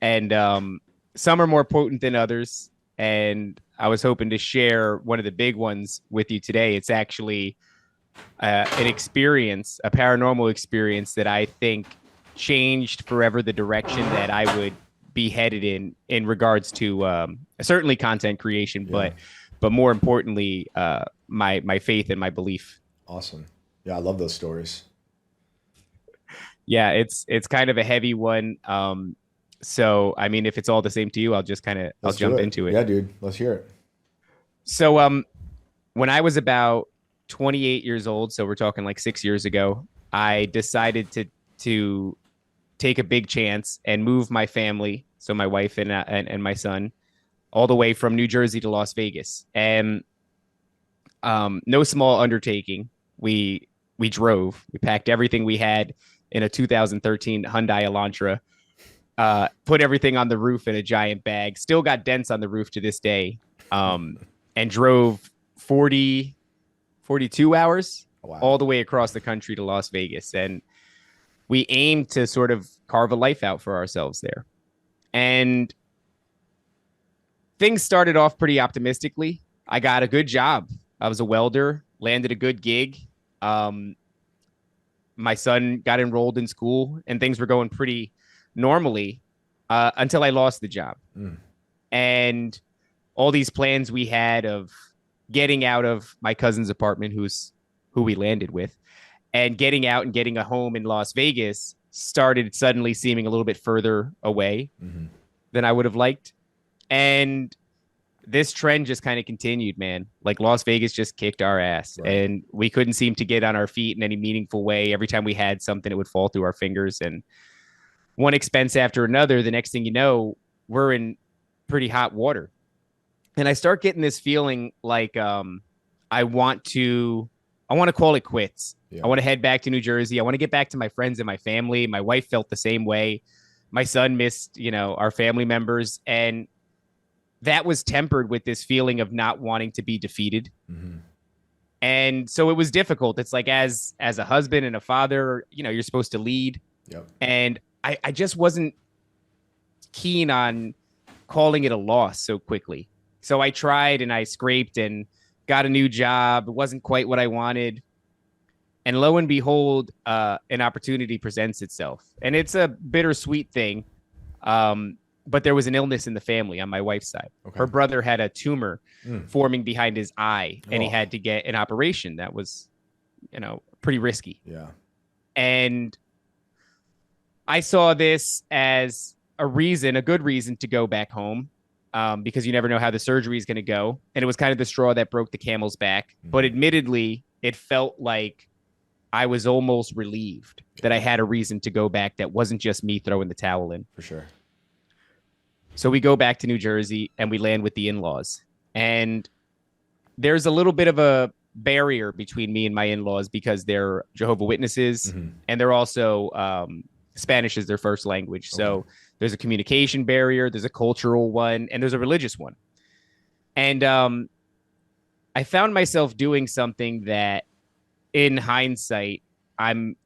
and some are more potent than others, and I was hoping to share one of the big ones with you today. It's actually an experience, a paranormal experience that I think changed forever the direction that I would be headed in regards to certainly content creation, but more importantly, my faith and my belief. Awesome. Yeah, I love those stories. Yeah, it's kind of a heavy one. So, I mean, if it's all the same to you, I'll just I'll jump into it. Yeah, dude, let's hear it. So, when I was about 28 years old, so we're talking like 6 years ago, I decided to take a big chance and move my family, so my wife and my son, all the way from New Jersey to Las Vegas. And no small undertaking. We drove. We packed everything we had in a 2013 Hyundai Elantra. Put everything on the roof in a giant bag, still got dents on the roof to this day, and drove 42 hours all the way across the country to Las Vegas. And we aimed to sort of carve a life out for ourselves there. And things started off pretty optimistically. I got a good job. I was a welder, landed a good gig. My son got enrolled in school, and things were going pretty normally until I lost the job. And all these plans we had of getting out of my cousin's apartment, who we landed with, And getting out and getting a home in Las Vegas started suddenly seeming a little bit further away than I would have liked. And this trend just kind of continued, man. Like Las Vegas just kicked our ass, and we couldn't seem to get on our feet in any meaningful way. Every time we had something, it would fall through our fingers, and one expense after another. The next thing you know, we're in pretty hot water. And I start getting this feeling like I want to call it quits. I want to head back to New Jersey. I want to get back to my friends and my family. My wife felt the same way. My son missed, our family members. And that was tempered with this feeling of not wanting to be defeated. And so it was difficult. It's like as a husband and a father, you're supposed to lead. And I just wasn't keen on calling it a loss so quickly. So I tried and I scraped and got a new job. It wasn't quite what I wanted. And lo and behold, an opportunity presents itself. And it's a bittersweet thing. But there was an illness in the family on my wife's side. Her brother had a tumor forming behind his eye, and he had to get an operation that was, pretty risky. And I saw this as a good reason to go back home, because you never know how the surgery is going to go. And it was kind of the straw that broke the camel's back. But admittedly, it felt like I was almost relieved that I had a reason to go back that wasn't just me throwing the towel in. For sure. So we go back to New Jersey and we land with the in-laws. And there's a little bit of a barrier between me and my in-laws because they're Jehovah's Witnesses, and they're also Spanish is their first language. So there's a communication barrier, there's a cultural one, and there's a religious one. And I found myself doing something that in hindsight, I'm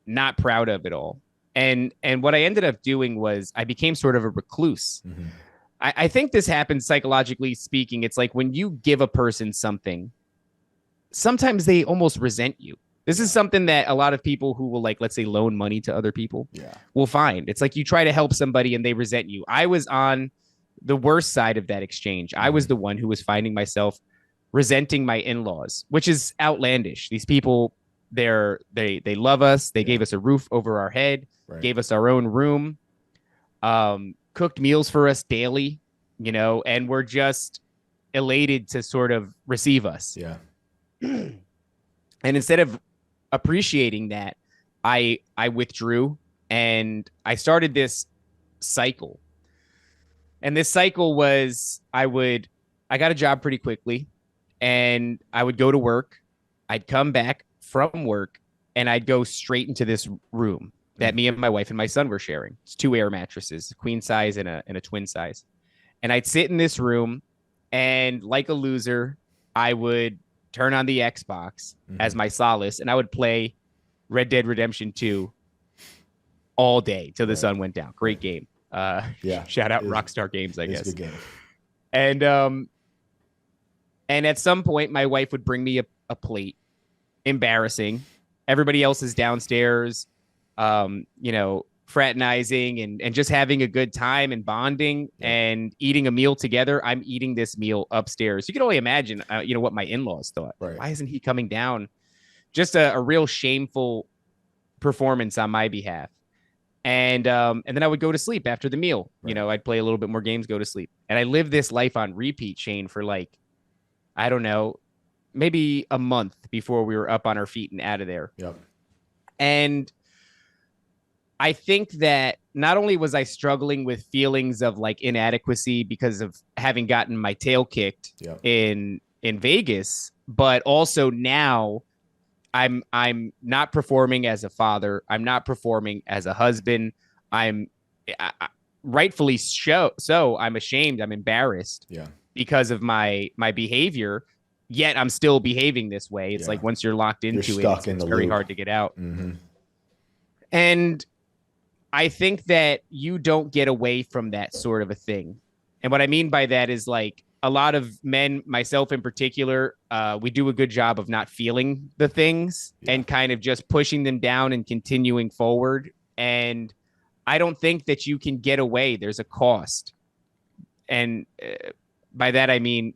not proud of at all. And what I ended up doing was I became sort of a recluse. I think this happens psychologically speaking. It's like when you give a person something, sometimes they almost resent you. This is something that a lot of people who will, like, let's say, loan money to other people will find. It's like you try to help somebody and they resent you. I was on the worst side of that exchange. I was the one who was finding myself resenting my in-laws, which is outlandish. These people, they love us. They gave us a roof over our head. Gave us our own room, cooked meals for us daily, and we're just elated to sort of receive us. And instead of appreciating that, I withdrew and I started this cycle. And this cycle was I got a job pretty quickly, and I would go to work. I'd come back from work and I'd go straight into this room that me and my wife and my son were sharing. It's 2 air mattresses, queen size and a twin size. And I'd sit in this room, and like a loser, I would turn on the Xbox as my solace, and I would play Red Dead Redemption 2 all day till the sun went down. Great game. Shout out Rockstar Games, I guess. Good game. And at some point, my wife would bring me a plate. Embarrassing. Everybody else is downstairs, fraternizing and just having a good time and bonding and eating a meal together. I'm eating this meal upstairs. You can only imagine, what my in-laws thought. Why isn't he coming down? Just a real shameful performance on my behalf. And then I would go to sleep after the meal. I'd play a little bit more games, go to sleep. And I lived this life on repeat, Shane, for like, I don't know, maybe a month before we were up on our feet and out of there. And I think that not only was I struggling with feelings of like inadequacy because of having gotten my tail kicked in Vegas, but also now I'm not performing as a father. I'm not performing as a husband. I'm rightfully so I'm ashamed. I'm embarrassed because of my behavior. Yet I'm still behaving this way. It's like once you're locked into it's very hard to get out. And I think that you don't get away from that sort of a thing. And what I mean by that is like a lot of men, myself in particular, we do a good job of not feeling the things and kind of just pushing them down and continuing forward. And I don't think that you can get away. There's a cost. And by that, I mean,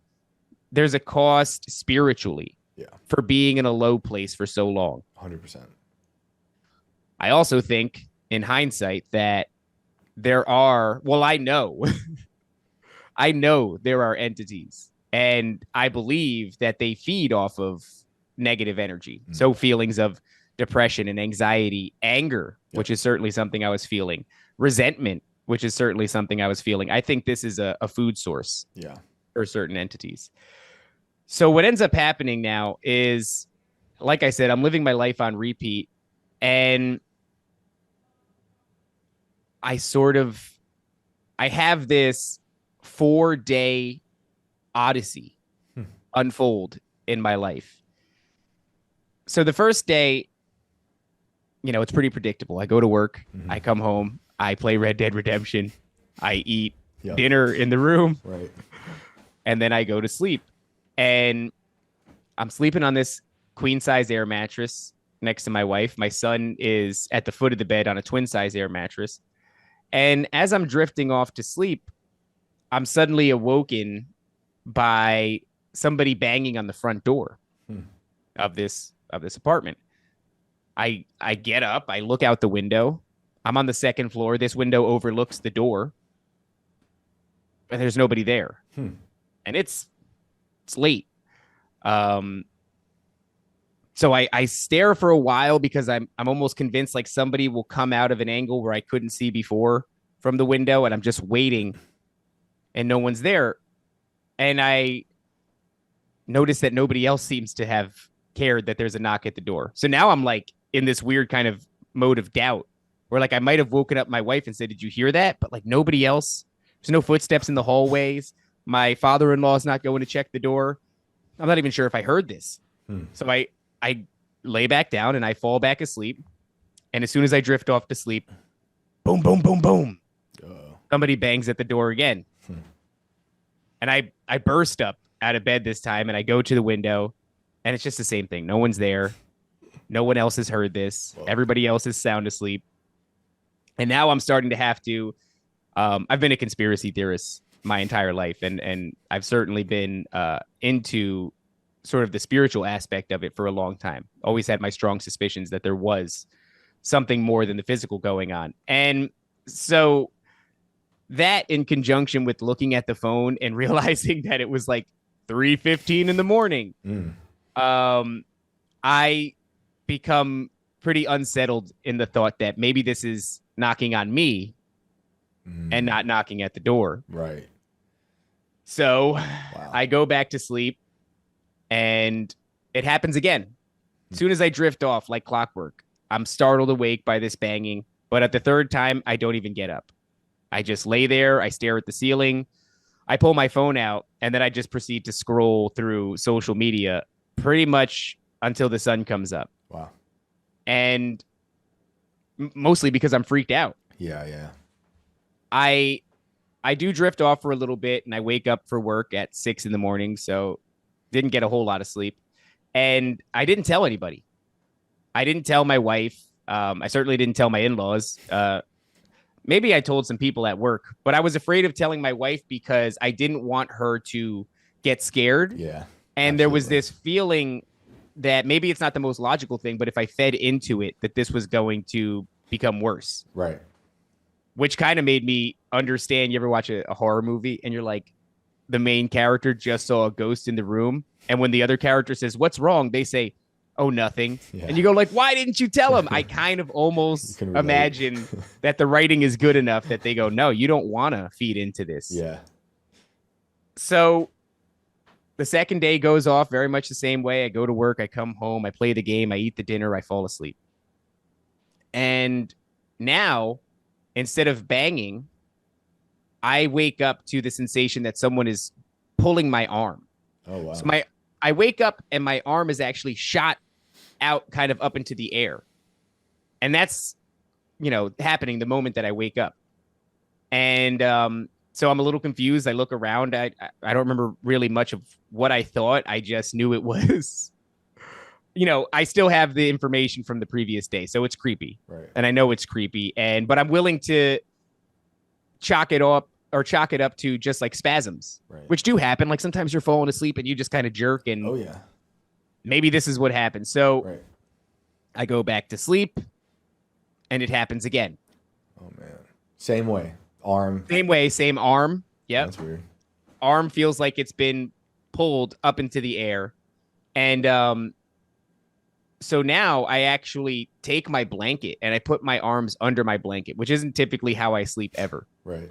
there's a cost spiritually for being in a low place for so long. 100%. I also think in hindsight that there are, well, I know, I know there are entities, and I believe that they feed off of negative energy. So feelings of depression and anxiety, anger, which is certainly something I was feeling, resentment, which is certainly something I was feeling. I think this is a food source for certain entities. So what ends up happening now is, like I said, I'm living my life on repeat, and I have this 4-day odyssey unfold in my life. So the first day, it's pretty predictable. I go to work, I come home, I play Red Dead Redemption, I eat dinner in the room, and then I go to sleep. And I'm sleeping on this queen size air mattress next to my wife. My son is at the foot of the bed on a twin size air mattress. And as I'm drifting off to sleep, I'm suddenly awoken by somebody banging on the front door of this apartment. I get up, I look out the window. I'm on the second floor. This window overlooks the door, and there's nobody there. And it's late. So I stare for a while because I'm almost convinced like somebody will come out of an angle where I couldn't see before from the window, and I'm just waiting and no one's there. And I notice that nobody else seems to have cared that there's a knock at the door. So now I'm like in this weird kind of mode of doubt where like I might have woken up my wife and said, "Did you hear that?" But like nobody else, there's no footsteps in the hallways. My father-in-law is not going to check the door. I'm not even sure if I heard this. So I lay back down and I fall back asleep. And as soon as I drift off to sleep, boom, boom, boom, boom. Somebody bangs at the door again. And I burst up out of bed this time and I go to the window and it's just the same thing. No one's there. No one else has heard this. Everybody else is sound asleep. And now I'm starting to have to, I've been a conspiracy theorist my entire life. And I've certainly been into sort of the spiritual aspect of it for a long time. Always had my strong suspicions that there was something more than the physical going on. And so that in conjunction with looking at the phone and realizing that it was like 3:15 in the morning, I become pretty unsettled in the thought that maybe this is knocking on me and not knocking at the door. Right. So I go back to sleep and it happens again. As soon as I drift off like clockwork, I'm startled awake by this banging. But at the third time, I don't even get up. I just lay there. I stare at the ceiling. I pull my phone out and then I just proceed to scroll through social media pretty much until the sun comes up. Wow. And mostly because I'm freaked out. Yeah. I do drift off for a little bit and I wake up for work at 6 a.m. So didn't get a whole lot of sleep. And I didn't tell anybody. I didn't tell my wife. I certainly didn't tell my in-laws. Maybe I told some people at work, but I was afraid of telling my wife because I didn't want her to get scared. Yeah. And there was this feeling that maybe it's not the most logical thing, but if I fed into it, that this was going to become worse. Right. Which kind of made me understand. You ever watch a horror movie and you're like, the main character just saw a ghost in the room. And when the other character says, "What's wrong?" they say, "Oh, nothing." Yeah. And you go like, why didn't you tell him? I kind of almost imagine that the writing is good enough that they go, "No, you don't want to feed into this." Yeah. So the second day goes off very much the same way. I go to work, I come home, I play the game, I eat the dinner, I fall asleep. And now, instead of banging, I wake up to the sensation that someone is pulling my arm. Oh, wow. So I wake up and my arm is actually shot out kind of up into the air. And that's, happening the moment that I wake up. And so I'm a little confused. I look around. I don't remember really much of what I thought. I just knew it was, I still have the information from the previous day. So it's creepy. Right. And I know it's creepy. But I'm willing to chalk it up to just like spasms, which do happen. Like sometimes you're falling asleep and you just kind of jerk and maybe this is what happened. So Right. I go back to sleep and it happens again. Oh man. Same way. Arm. Same way, same arm. Yep. That's weird. Arm feels like it's been pulled up into the air. And so now I actually take my blanket and I put my arms under my blanket, which isn't typically how I sleep ever. Right.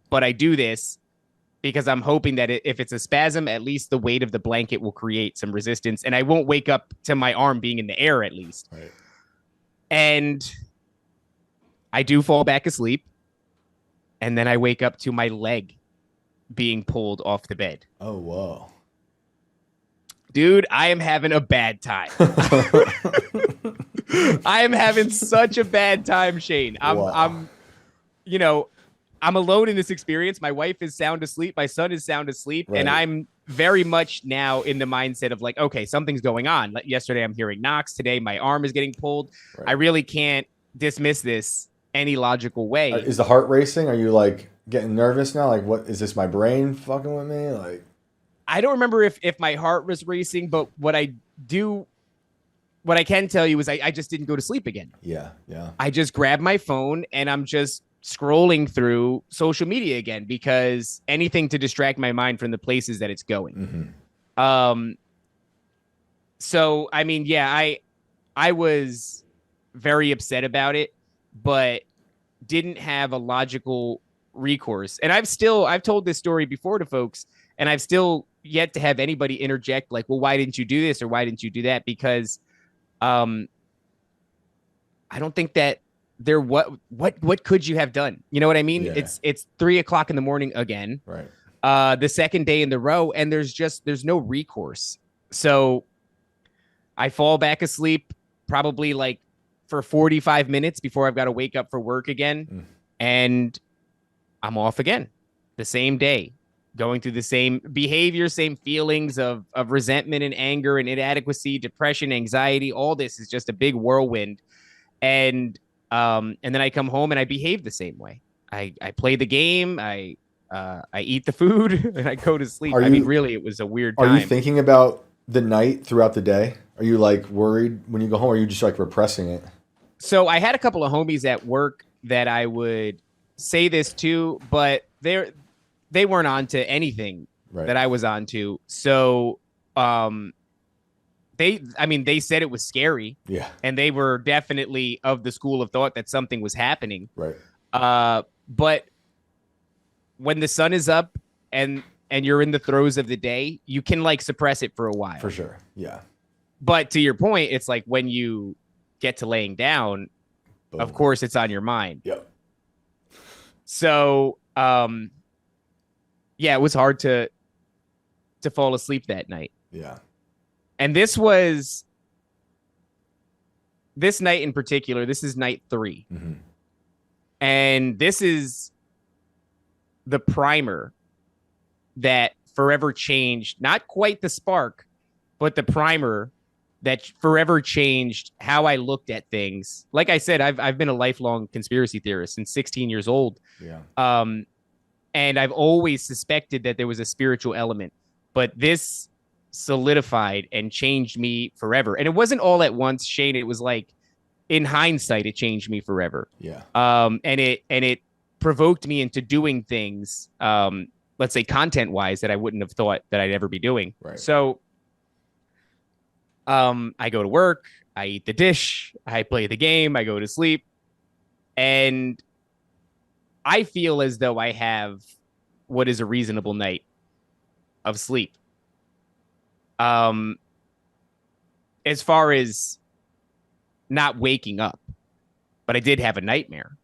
But I do this because I'm hoping that if it's a spasm, at least the weight of the blanket will create some resistance and I won't wake up to my arm being in the air at least. Right. And I do fall back asleep. And then I wake up to my leg being pulled off the bed. Oh, whoa. Dude, I am having a bad time. I am having such a bad time, Shane. I'm alone in this experience. My wife is sound asleep. My son is sound asleep. Right. And I'm very much now in the mindset of like, okay, something's going on. Like yesterday, I'm hearing knocks. Today, my arm is getting pulled. Right. I really can't dismiss this any logical way. Is the heart racing? Are you like getting nervous now? Like, what is this? My brain fucking with me? Like, I don't remember if my heart was racing, but what I can tell you is I just didn't go to sleep again. yeah. I just grabbed my phone and I'm just scrolling through social media again because anything to distract my mind from the places that it's going. Mm-hmm. So, I mean, yeah, I was very upset about it, but didn't have a logical recourse. And I've told this story before to folks, and I've still yet to have anybody interject like, well, why didn't you do this or why didn't you do that? Because I don't think that what could you have done? You know what I mean? Yeah. It's 3:00 in the morning again. Right. The second day in the row, and there's no recourse. So I fall back asleep probably like for 45 minutes before I've got to wake up for work again. And I'm off again the same day, going through the same behavior, same feelings of resentment and anger and inadequacy, depression, anxiety. All this is just a big whirlwind. And then I come home and I behave the same way. I play the game. I eat the food and I go to sleep. I mean, really, it was a weird time. Are you thinking about the night throughout the day? Are you like worried when you go home, or are you just like repressing it? So I had a couple of homies at work that I would say this to, but they weren't onto anything that I was onto. So they said it was scary. Yeah. And they were definitely of the school of thought that something was happening. Right. But when the sun is up and you're in the throes of the day, you can like suppress it for a while. For sure. Yeah. But to your point, it's like when you get to laying down, Boom. Of course it's on your mind. Yep. So, yeah, it was hard to fall asleep that night. Yeah. And this night in particular, this is night 3. Mm-hmm. And this is the primer that forever changed, not quite the spark, but the primer that forever changed how I looked at things. Like I said, I've been a lifelong conspiracy theorist since 16 years old. Yeah. And I've always suspected that there was a spiritual element, but this solidified and changed me forever. And it wasn't all at once, Shane. It was like, in hindsight, it changed me forever. Yeah. And it provoked me into doing things, let's say content wise, that I wouldn't have thought that I'd ever be doing. Right. So, I go to work, I eat the dish, I play the game, I go to sleep, and I feel as though I have what is a reasonable night of sleep. As far as not waking up, but I did have a nightmare.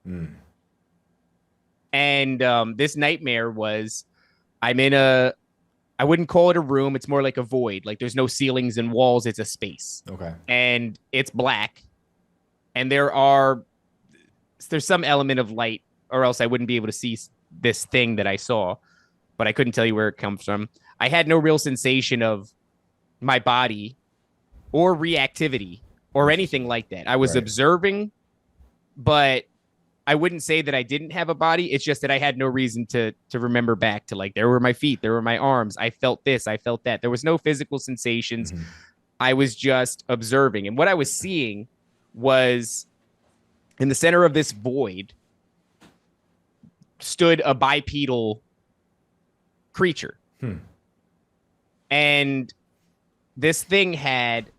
And this nightmare was, I wouldn't call it a room. It's more like a void. Like there's no ceilings and walls. It's a space. Okay. And it's black. And there's some element of light, or else I wouldn't be able to see this thing that I saw, but I couldn't tell you where it comes from. I had no real sensation of my body or reactivity or anything like that. I was observing, but I wouldn't say that I didn't have a body. It's just that I had no reason to remember back to like, there were my feet, there were my arms. I felt this, I felt that. There was no physical sensations. Mm-hmm. I was just observing. And what I was seeing was in the center of this void stood a bipedal creature. And this thing had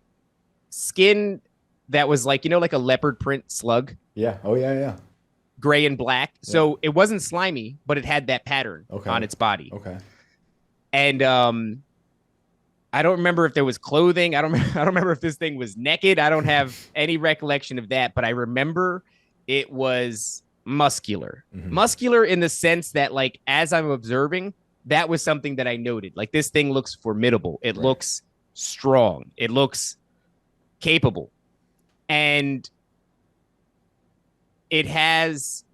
skin that was like, like a leopard print slug. Yeah. Oh, yeah. Gray and black. Yeah. So it wasn't slimy, but it had that pattern on its body. Okay. And I don't remember if there was clothing. I don't remember if this thing was naked. I don't have any recollection of that, but I remember it was muscular. Muscular in the sense that, like, as I'm observing, that was something that I noted. Like, this thing looks formidable. It looks strong. It looks capable. And it has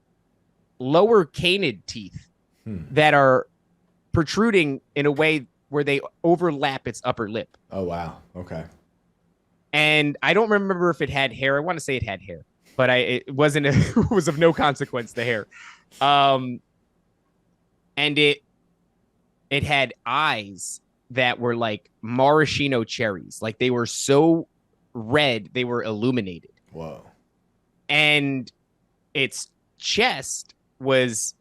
lower canid teeth that are protruding in a way where they overlap its upper lip. Oh, wow. Okay. And I don't remember if it had hair. I want to say it had hair, but it wasn't. It was of no consequence, the hair. And it had eyes that were like maraschino cherries. Like, they were so red, they were illuminated. Whoa. And its chest was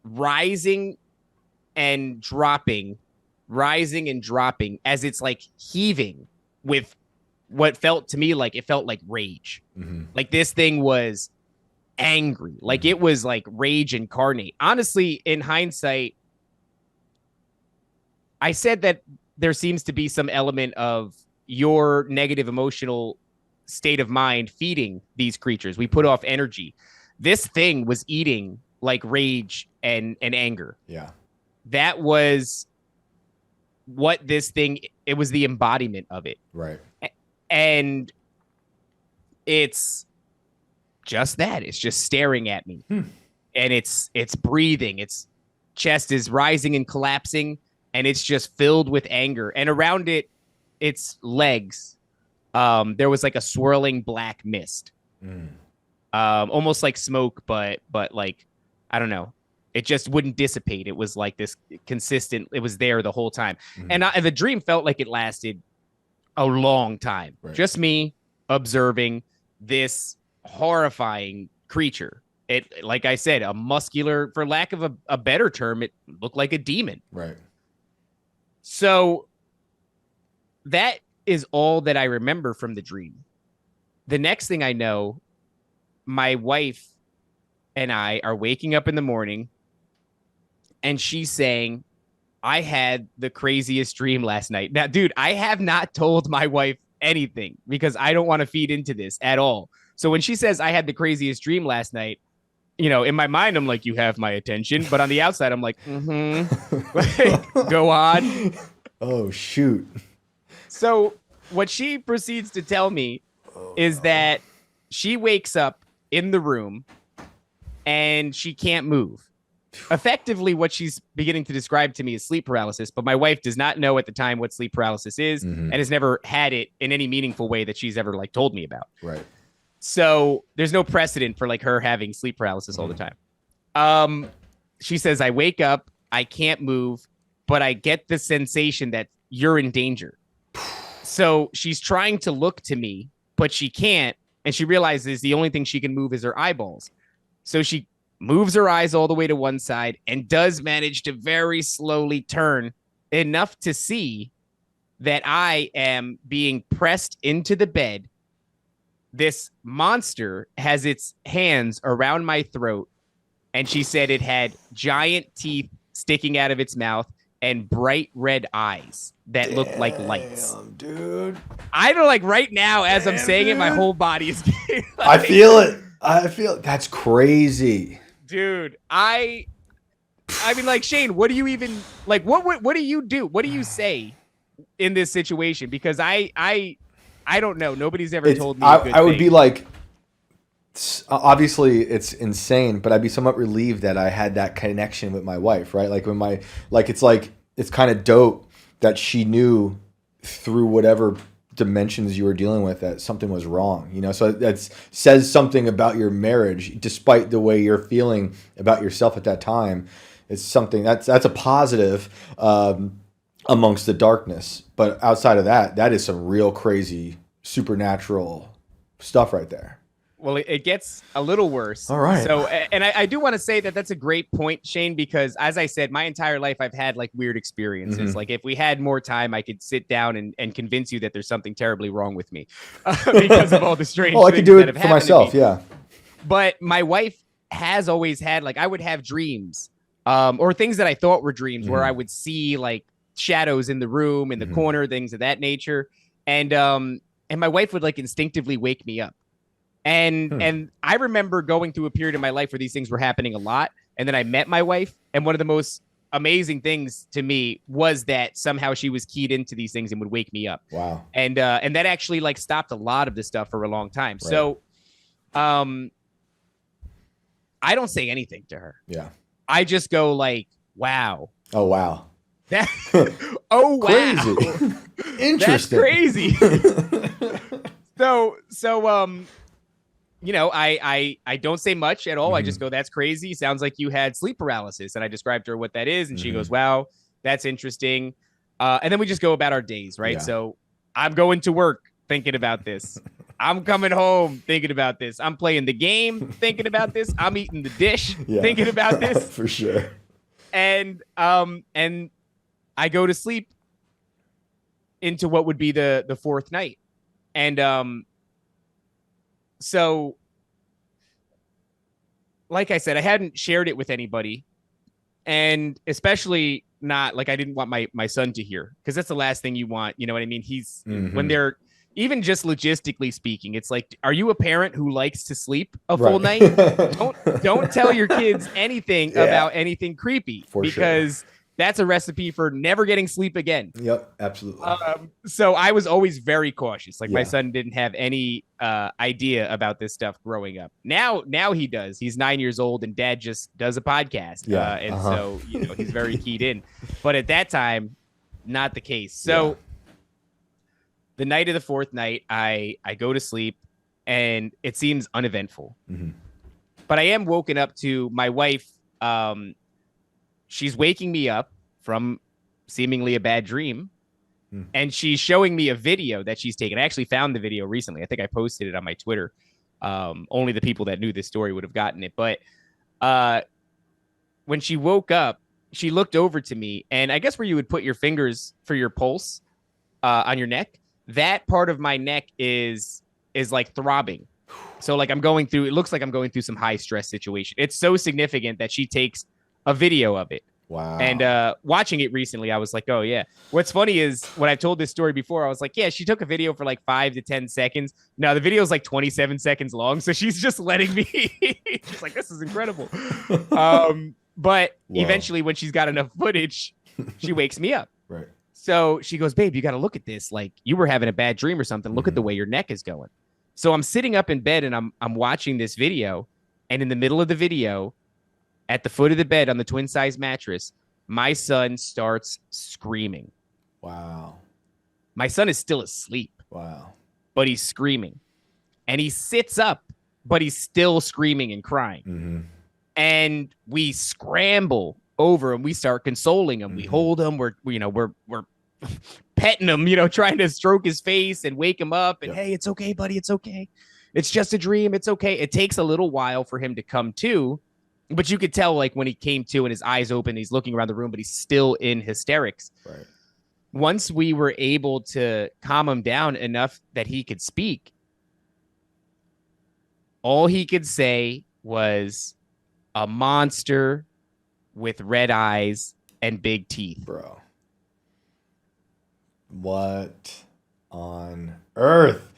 rising and dropping as it's like heaving with what felt to me like it felt like rage. Like, this thing was angry. Like, it was like rage incarnate. Honestly, in hindsight, I said that there seems to be some element of your negative emotional state of mind feeding these creatures. We put off energy. This thing was eating like rage and anger. Yeah. That was what this thing, it was the embodiment of it. Right. And it's just that. It's just staring at me. And it's breathing. Its chest is rising and collapsing, and it's just filled with anger. And around it, its legs, there was like a swirling black mist. Almost like smoke, but like, I don't know. It just wouldn't dissipate. It was like this consistent. It was there the whole time. And the dream felt like it lasted a long time. Right. Just me observing this horrifying creature. It, like I said, a muscular, for lack of a better term, it looked like a demon. Right. So that is all that I remember from the dream. The next thing I know, my wife and I are waking up in the morning, and she's saying, I had the craziest dream last night. Now, dude, I have not told my wife anything because I don't want to feed into this at all. So when she says I had the craziest dream last night, in my mind, I'm like, you have my attention. But on the outside, I'm like, go on. Oh, shoot. So what she proceeds to tell me is that she wakes up in the room and she can't move. Effectively, what she's beginning to describe to me is sleep paralysis, but my wife does not know at the time what sleep paralysis is and has never had it in any meaningful way that she's ever like told me about. Right. So there's no precedent for like her having sleep paralysis all the time. She says, I wake up, I can't move, but I get the sensation that you're in danger. So she's trying to look to me, but she can't. And she realizes the only thing she can move is her eyeballs. So she moves her eyes all the way to one side and does manage to very slowly turn enough to see that I am being pressed into the bed. This monster has its hands around my throat, and she said it had giant teeth sticking out of its mouth and bright red eyes that looked like lights. Dude. I don't like right now as I'm saying it, my whole body is getting like, I feel it. That's crazy. Dude, I mean, like, Shane, what do you even like? What do you do? What do you say in this situation? Because I don't know. Nobody's ever told me. I would be like, obviously it's insane, but I'd be somewhat relieved that I had that connection with my wife, right? Like it's kind of dope that she knew through whatever dimensions you were dealing with that something was wrong, so that says something about your marriage, despite the way you're feeling about yourself at that time. It's something that's a positive. amongst the darkness. But outside of that, that is some real crazy supernatural stuff right there. Well, it gets a little worse. All right. So, and I do want to say that that's a great point, Shane, because as I said, my entire life I've had like weird experiences. Like if we had more time, I could sit down and convince you that there's something terribly wrong with me because of all the strange things I could do that it have for happened to myself. me. Yeah. But my wife has always had, like, I would have dreams or things that I thought were dreams where I would see like shadows in the room, in the corner, things of that nature. And my wife would like instinctively wake me up. And I remember going through a period in my life where these things were happening a lot. And then I met my wife. And one of the most amazing things to me was that somehow she was keyed into these things and would wake me up. Wow. And that actually like stopped a lot of this stuff for a long time. Right. So I don't say anything to her. Yeah. I just go like, wow. Oh, wow. That, oh, wow. Crazy. Interesting. That's crazy. So, you know, I don't say much at all. I just go, that's crazy. Sounds like you had sleep paralysis. And I described to her what that is. And she goes, wow, that's interesting. And then we just go about our days, right? Yeah. So I'm going to work thinking about this. I'm coming home thinking about this. I'm playing the game thinking about this. I'm eating the dish thinking about this. For sure. And I go to sleep into what would be the fourth night. And so, like I said, I hadn't shared it with anybody, and especially not like I didn't want my son to hear, because that's the last thing you want. You know what I mean? He's when they're even just logistically speaking, it's like, are you a parent who likes to sleep a full night? Don't tell your kids anything about anything creepy, because that's a recipe for never getting sleep again. Yep, absolutely. So I was always very cautious. Like my son didn't have any idea about this stuff growing up. Now he does. He's 9 years old, and dad just does a podcast. So you know, he's very keyed in. But at that time, not the case. So the night of the fourth night, I go to sleep, and it seems uneventful. But I am woken up to my wife. She's waking me up from seemingly a bad dream, and she's showing me a video that she's taken. I actually found the video recently. I think I posted it on my Twitter. Only the people that knew this story would have gotten it. But when she woke up, she looked over to me, and I guess where you would put your fingers for your pulse on your neck, that part of my neck is like throbbing. So like it looks like I'm going through some high stress situation. It's so significant that she takes a video of it. Wow. And watching it recently, I was like, oh, yeah. What's funny is when I told this story before, I was like, yeah, she took a video for like 5 to 10 seconds. Now the video is like 27 seconds long. So she's just letting me. She's like, this is incredible. But eventually, when she's got enough footage, she wakes me up. Right. So she goes, babe, you got to look at this. Like you were having a bad dream or something. Look at the way your neck is going. So I'm sitting up in bed, and I'm watching this video. And in the middle of the video, at the foot of the bed on the twin size mattress, my son starts screaming. Wow. My son is still asleep. Wow. But he's screaming. And he sits up, but he's still screaming and crying. And we scramble over and we start consoling him. We hold him. We're petting him, trying to stroke his face and wake him up. And hey, it's okay, buddy. It's okay. It's just a dream. It's okay. It takes a little while for him to come to. But you could tell, like, when he came to and his eyes open, he's looking around the room, but he's still in hysterics. Right. Once we were able to calm him down enough that he could speak, all he could say was a monster with red eyes and big teeth. Bro. What on earth?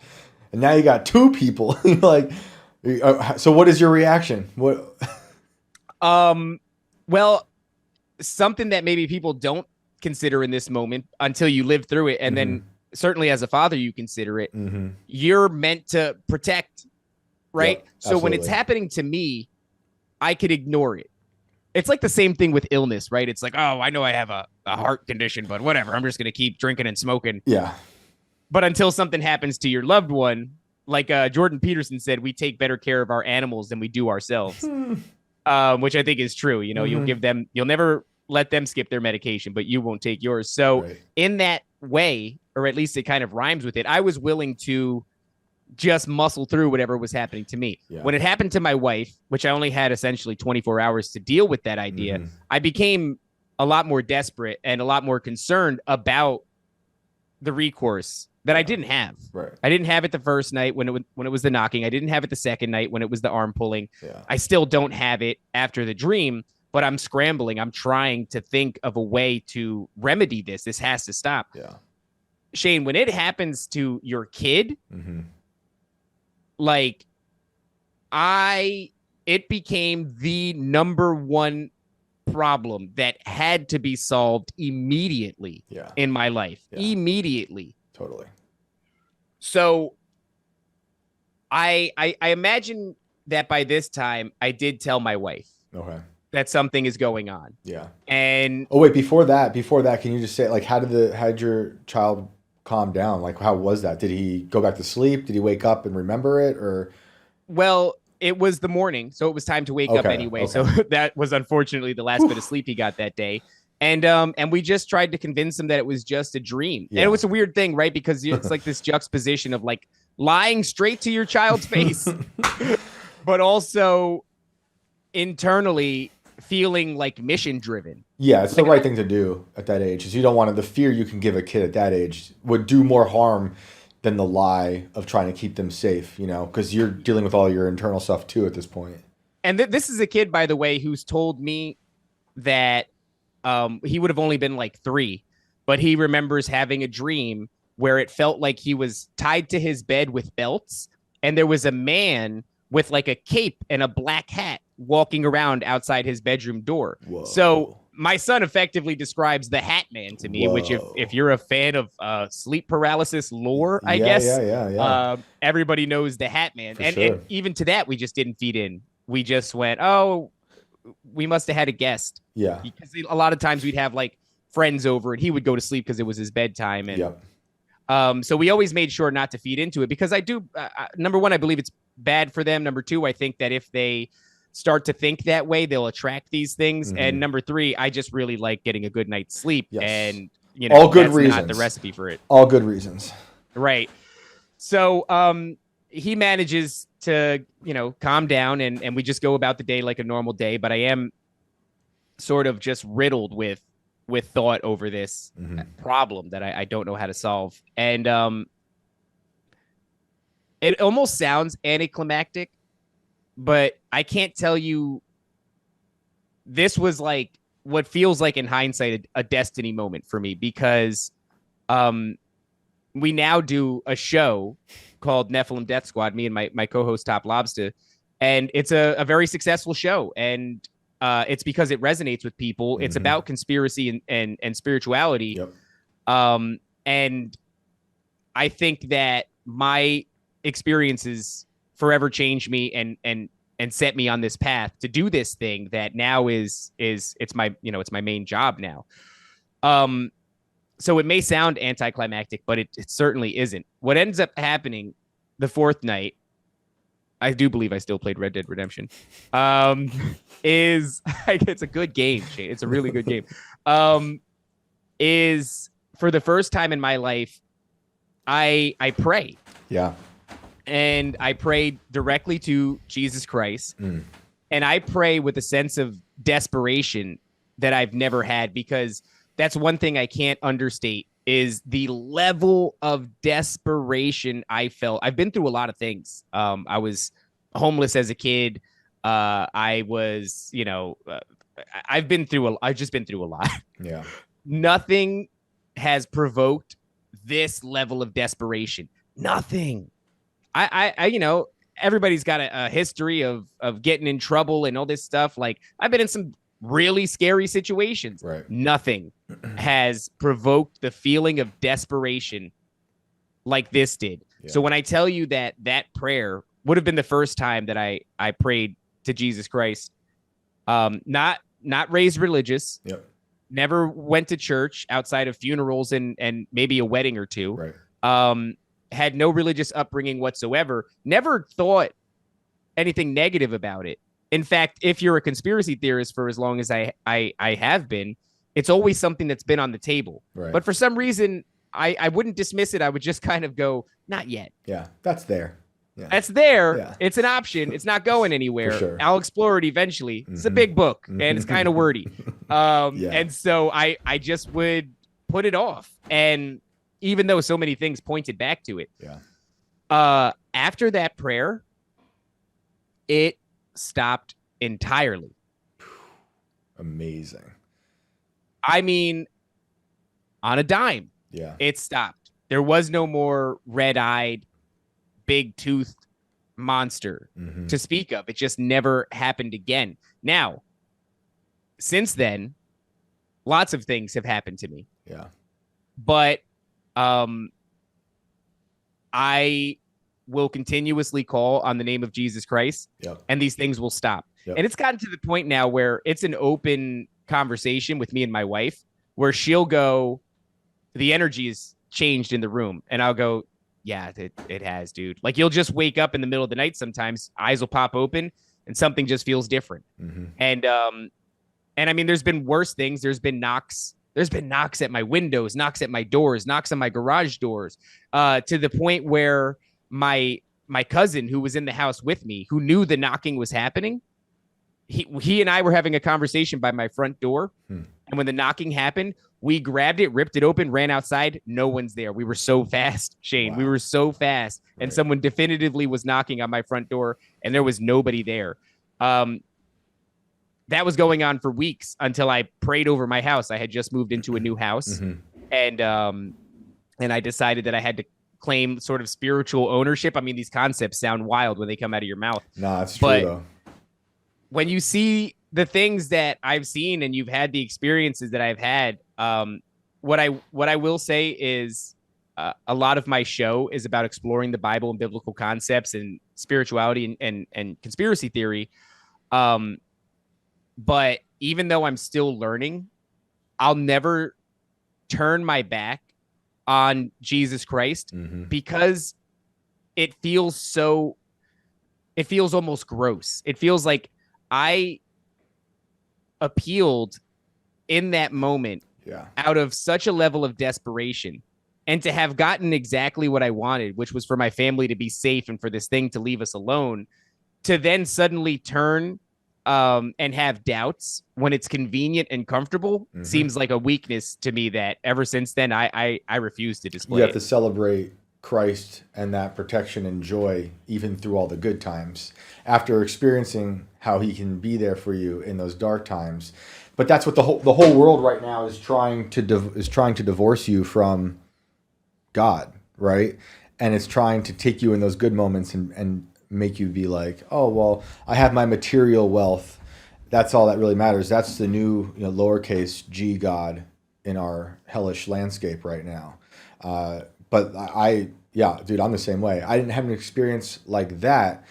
And now you got two people. You're like, so what is your reaction? What? Well, something that maybe people don't consider in this moment until you live through it. And then certainly as a father, you consider it. You're meant to protect, right? Yep, so when it's happening to me, I could ignore it. It's like the same thing with illness, right? It's like, oh, I know I have a heart condition, but whatever. I'm just going to keep drinking and smoking. Yeah. But until something happens to your loved one, like Jordan Peterson said, we take better care of our animals than we do ourselves. Which I think is true. You'll never let them skip their medication, but you won't take yours. So Right. in that way, or at least it kind of rhymes with it, I was willing to just muscle through whatever was happening to me. Yeah. When it happened to my wife, which I only had essentially 24 hours to deal with that idea, I became a lot more desperate and a lot more concerned about the recourse that I didn't have. Right. I didn't have it the first night when it was the knocking. I didn't have it the second night when it was the arm pulling. Yeah. I still don't have it after the dream, but I'm scrambling. I'm trying to think of a way to remedy this. This has to stop. Yeah. Shane, when it happens to your kid, like it became the number one problem that had to be solved immediately in my life. Immediately. Totally. So I imagine that by this time I did tell my wife that something is going on. Yeah. And oh wait, before that, can you just say, like, how did your child calm down? Like, how was that? Did he go back to sleep? Did he wake up and remember it? Or well, it was the morning, so it was time to wake up anyway. So that was unfortunately the last bit of sleep he got that day. And we just tried to convince him that it was just a dream. And it was a weird thing, right? Because it's like this juxtaposition of like lying straight to your child's face, but also internally feeling like mission driven. Yeah, it's the right thing to do at that age. Is you don't want to, the fear you can give a kid at that age would do more harm than the lie of trying to keep them safe, you know, because you're dealing with all your internal stuff too at this point. And this is a kid, by the way, who's told me that he would have only been like 3, but he remembers having a dream where it felt like he was tied to his bed with belts, and there was a man with like a cape and a black hat walking around outside his bedroom door. Whoa. So my son effectively describes the Hat Man to me, which if you're a fan of sleep paralysis lore, I guess, everybody knows the Hat Man. And even to that, we just didn't feed in. We just went, oh, we must have had a guest. Yeah. Because a lot of times we'd have like friends over and he would go to sleep because it was his bedtime. And so we always made sure not to feed into it because I do, number one, I believe it's bad for them. Number two, I think that if they start to think that way, they'll attract these things. And number 3, I just really like getting a good night's sleep. And, you know, all good that's reasons. Not the recipe for it. All good reasons. Right. So he manages to, you know, calm down and we just go about the day like a normal day. But I am sort of just riddled with thought over this problem that I don't know how to solve. And it almost sounds anticlimactic, but I can't tell you. This was like what feels like in hindsight a destiny moment for me because we now do a show called Nephilim Death Squad, me and my co-host Top Lobster, and it's a very successful show, and it's because it resonates with people. It's about conspiracy and spirituality. And I think that my experiences forever changed me and set me on this path to do this thing that now is it's my main job now. So it may sound anticlimactic, but it certainly isn't. What ends up happening the 4th night, I do believe I still played Red Dead Redemption, is it's a good game, Shane. It's a really good game. Is for the first time in my life, I pray. Yeah. And I pray directly to Jesus Christ. And I pray with a sense of desperation that I've never had, because that's one thing I can't understate is the level of desperation I felt. I've been through a lot of things. I was homeless as a kid. I was, I've just been through a lot. Yeah. Nothing has provoked this level of desperation. Nothing. I everybody's got a history of getting in trouble and all this stuff. Like, I've been in some really scary situations. Right. Nothing has provoked the feeling of desperation like this did. Yeah. So when I tell you that prayer would have been the first time that I prayed to Jesus Christ, not raised religious, never went to church outside of funerals and maybe a wedding or two. Right. Had no religious upbringing whatsoever, never thought anything negative about it. In fact, if you're a conspiracy theorist for as long as I have been, it's always something that's been on the table. Right. But for some reason, I wouldn't dismiss it. I would just kind of go, not yet. Yeah, that's there. Yeah. That's there. Yeah. It's an option. It's not going anywhere. For sure. I'll explore it eventually. It's a big book and it's kind of wordy. And so I just would put it off. And even though so many things pointed back to it, after that prayer, it stopped entirely. Amazing. I mean, on a dime. Yeah. It stopped. There was no more red-eyed, big-toothed monster to speak of. It just never happened again. Now, since then, lots of things have happened to me. Yeah. But I will continuously call on the name of Jesus Christ, and these things will stop. And it's gotten to the point now where it's an open conversation with me and my wife, where she'll go, the energy is changed in the room, and I'll go, yeah, it has, dude. Like, you'll just wake up in the middle of the night sometimes, eyes will pop open, and something just feels different. And I mean, there's been worse things. There's been knocks. There's been knocks at my windows, knocks at my doors, knocks on my garage doors, to the point where my cousin, who was in the house with me, who knew the knocking was happening, he and I were having a conversation by my front door. And when the knocking happened, we grabbed it, ripped it open, ran outside. No one's there. We were so fast, Shane. Wow. We were so fast. And someone definitively was knocking on my front door, and there was nobody there. That was going on for weeks until I prayed over my house. I had just moved into a new house, and I decided that I had to claim sort of spiritual ownership. I mean, these concepts sound wild when they come out of your mouth. No, it's true, though. When you see the things that I've seen and you've had the experiences that I've had, what I will say is a lot of my show is about exploring the Bible and biblical concepts and spirituality and conspiracy theory. But even though I'm still learning, I'll never turn my back on Jesus Christ because it feels almost gross. It feels like I appealed in that moment out of such a level of desperation, and to have gotten exactly what I wanted, which was for my family to be safe and for this thing to leave us alone, to then suddenly turn and have doubts when it's convenient and comfortable seems like a weakness to me that ever since then I refuse to display. You have to celebrate Christ and that protection and joy even through all the good times, after experiencing how he can be there for you in those dark times. But that's what the whole world right now is trying to divorce you from God, right? And it's trying to take you in those good moments and make you be like, oh, well, I have my material wealth. That's all that really matters. That's the new, lowercase g God in our hellish landscape right now. But dude, I'm the same way. I didn't have an experience like that.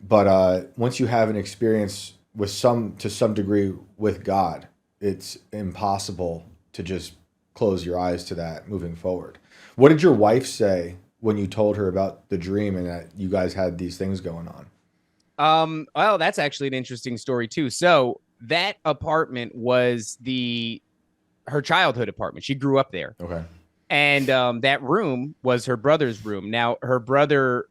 But once you have an experience to some degree with God, it's impossible to just close your eyes to that moving forward. What did your wife say when you told her about the dream and that you guys had these things going on? Well, that's actually an interesting story too. So that apartment was her childhood apartment. She grew up there. Okay. And that room was her brother's room. Now, her brother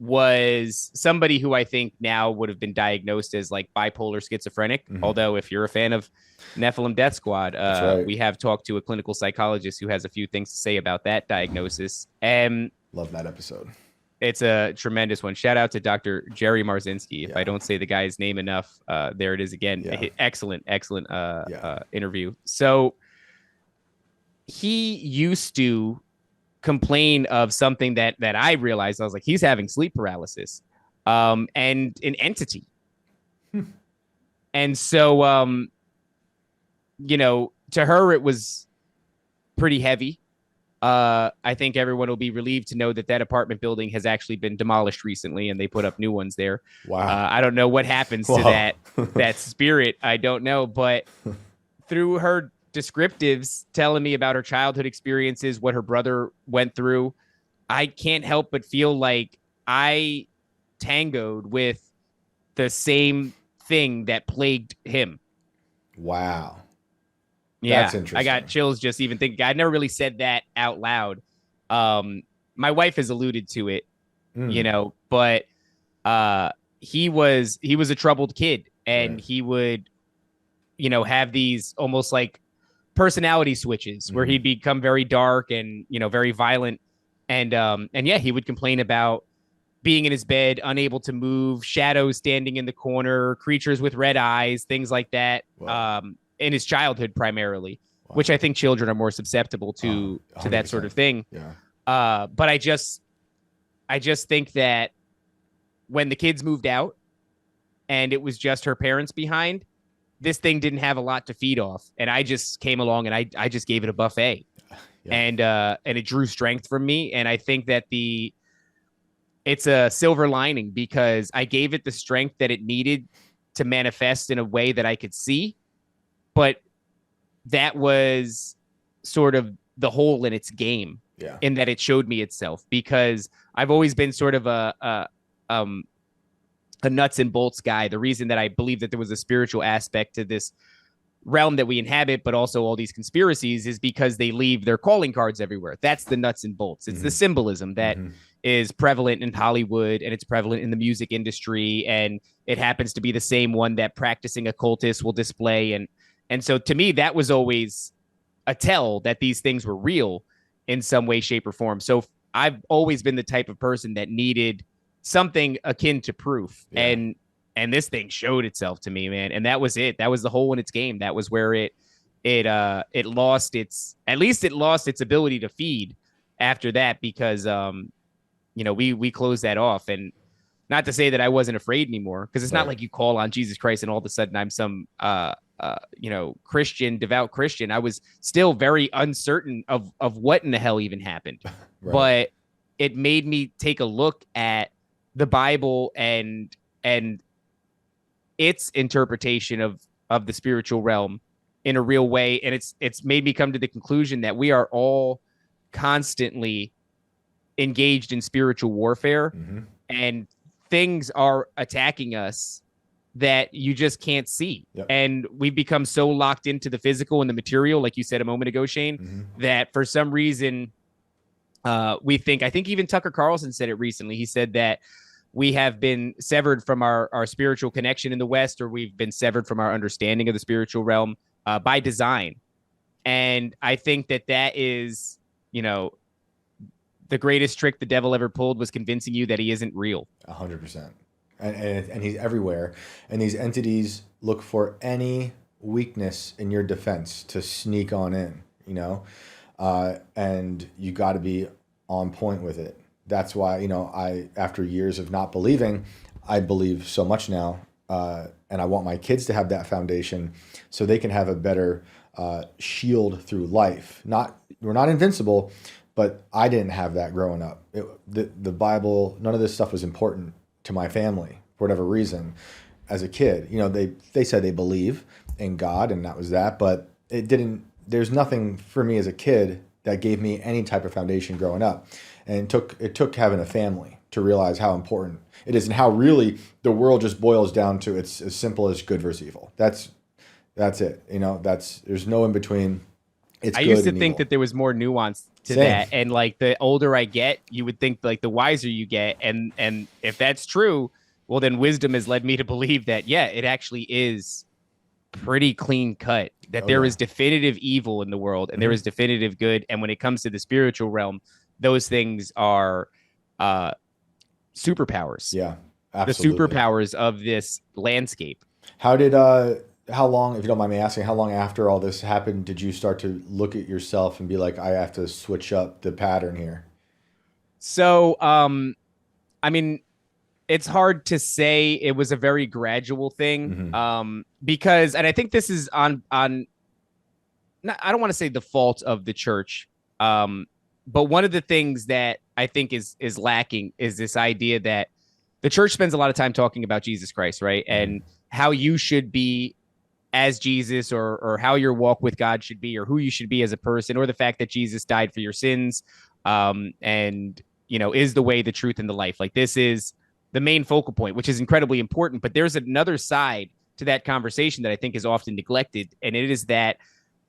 was somebody who I think now would have been diagnosed as like bipolar schizophrenic. Although if you're a fan of Nephilim Death Squad, we have talked to a clinical psychologist who has a few things to say about that diagnosis. And love that episode. It's a tremendous one. Shout out to Dr. Jerry Marzinski. If I don't say the guy's name enough, there it is again. Yeah. Excellent interview. So he used to complain of something that I realized. I was like, he's having sleep paralysis, and an entity. And so, to her, it was pretty heavy. I think everyone will be relieved to know that apartment building has actually been demolished recently, and they put up new ones there. Wow. I don't know what happens to that spirit. I don't know, but through her descriptives telling me about her childhood experiences, what her brother went through, I can't help but feel like I tangoed with the same thing that plagued him. Wow. Yeah, That's interesting. I got chills just even thinking. I never really said that out loud. My wife has alluded to it, but he was a troubled kid, and he would, have these almost like personality switches where he'd become very dark and, very violent. And yeah, he would complain about being in his bed, unable to move, shadows standing in the corner, creatures with red eyes, things like that. Wow. In his childhood primarily, which I think children are more susceptible to that sort of thing. Yeah. But I just think that when the kids moved out and it was just her parents behind, this thing didn't have a lot to feed off. And I just came along and I just gave it a buffet. Yeah. And it drew strength from me. And I think that it's a silver lining because I gave it the strength that it needed to manifest in a way that I could see. But that was sort of the hole in its game, in that it showed me itself, because I've always been sort of a nuts and bolts guy. The reason that I believe that there was a spiritual aspect to this realm that we inhabit, but also all these conspiracies, is because they leave their calling cards everywhere. That's the nuts and bolts. It's the symbolism that is prevalent in Hollywood, and it's prevalent in the music industry, and it happens to be the same one that practicing occultists will display. And so to me, that was always a tell that these things were real in some way, shape, or form. So I've always been the type of person that needed something akin to proof. Yeah. And this thing showed itself to me, man. And that was it. That was the hole in its game. That was where it lost its ability to feed after that, because we closed that off. And not to say that I wasn't afraid anymore, because it's not like you call on Jesus Christ and all of a sudden I'm some devout Christian. I was still very uncertain of what in the hell even happened. But it made me take a look at the Bible and its interpretation of the spiritual realm in a real way. And it's made me come to the conclusion that we are all constantly engaged in spiritual warfare, and things are attacking us that you just can't see. And we've become so locked into the physical and the material, like you said a moment ago, Shane, that for some reason I think even Tucker Carlson said it recently. He said that we have been severed from our spiritual connection in the West, or we've been severed from our understanding of the spiritual realm by design. And I think that is, the greatest trick the devil ever pulled, was convincing you that he isn't real. 100%. And he's everywhere. And these entities look for any weakness in your defense to sneak on in, and you got to be on point with it. That's why, after years of not believing, I believe so much now. And I want my kids to have that foundation so they can have a better shield through life. We're not invincible, but I didn't have that growing up. The Bible, none of this stuff was important to my family for whatever reason. As a kid, they said they believe in God, and that was that, but it didn't. There's nothing for me as a kid that gave me any type of foundation growing up. And it took having a family to realize how important it is, and how really the world just boils down to it's as simple as good versus evil. That's it. There's no in between. I used to think that there was more nuance to that, and like the older I get, you would think like the wiser you get, and if that's true, well then wisdom has led me to believe that it actually is pretty clean cut, that there is definitive evil in the world, and there is definitive good. And when it comes to the spiritual realm, those things are superpowers. Yeah, absolutely. The superpowers of this landscape. How long, if you don't mind me asking, how long after all this happened did you start to look at yourself and be like, I have to switch up the pattern here? So, I mean, it's hard to say. It was a very gradual thing, because, and I think this is on, I don't want to say the fault of the church, but one of the things that I think is lacking is this idea that the church spends a lot of time talking about Jesus Christ, right? And how you should be as Jesus, or how your walk with God should be, or who you should be as a person, or the fact that Jesus died for your sins, and is the way, the truth, and the life. Like, this is the main focal point, which is incredibly important. But there's another side to that conversation that I think is often neglected, and it is that